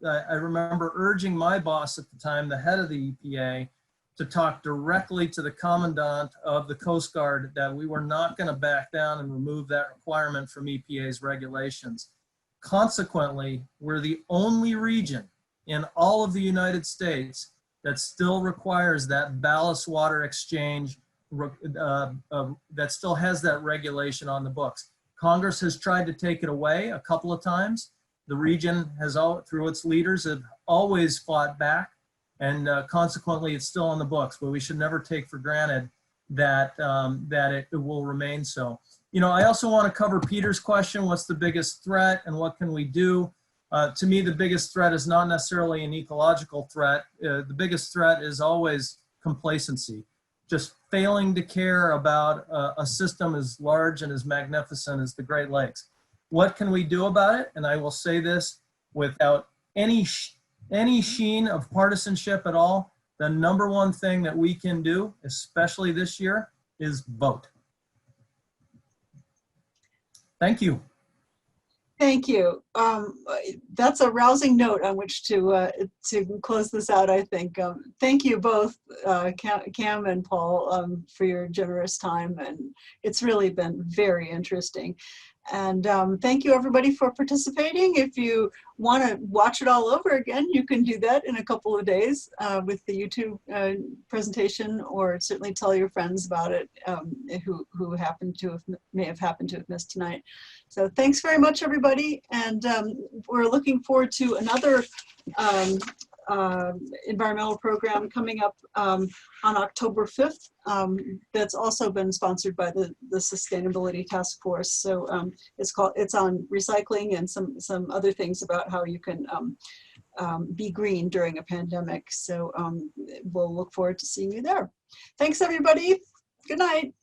I remember urging my boss at the time, the head of the EPA, to talk directly to the commandant of the Coast Guard that we were not going to back down and remove that requirement from EPA's regulations. Consequently, we're the only region in all of the United States that still requires that ballast water exchange, that still has that regulation on the books. Congress has tried to take it away a couple of times. The region has, through its leaders, have always fought back, and consequently it's still on the books. But we should never take for granted that it will remain so. You know, I also want to cover Peter's question, what's the biggest threat and what can we do? To me, the biggest threat is not necessarily an ecological threat. The biggest threat is always complacency, just failing to care about a system as large and as magnificent as the Great Lakes. What can we do about it? And I will say this without any sheen of partisanship at all. The number one thing that we can do, especially this year, is vote. Thank you. Thank you. That's a rousing note on which to close this out, I think. Thank you both, Cam and Paul, for your generous time, and it's really been very interesting. And thank you everybody for participating. If you want to watch it all over again, you can do that in a couple of days with the YouTube presentation, or certainly tell your friends about it who may have happened to have missed tonight. So thanks very much, everybody. And we're looking forward to another environmental program coming up on October 5th. That's also been sponsored by the Sustainability Task Force. So it's on recycling and some other things about how you can be green during a pandemic. So we'll look forward to seeing you there. Thanks, everybody. Good night.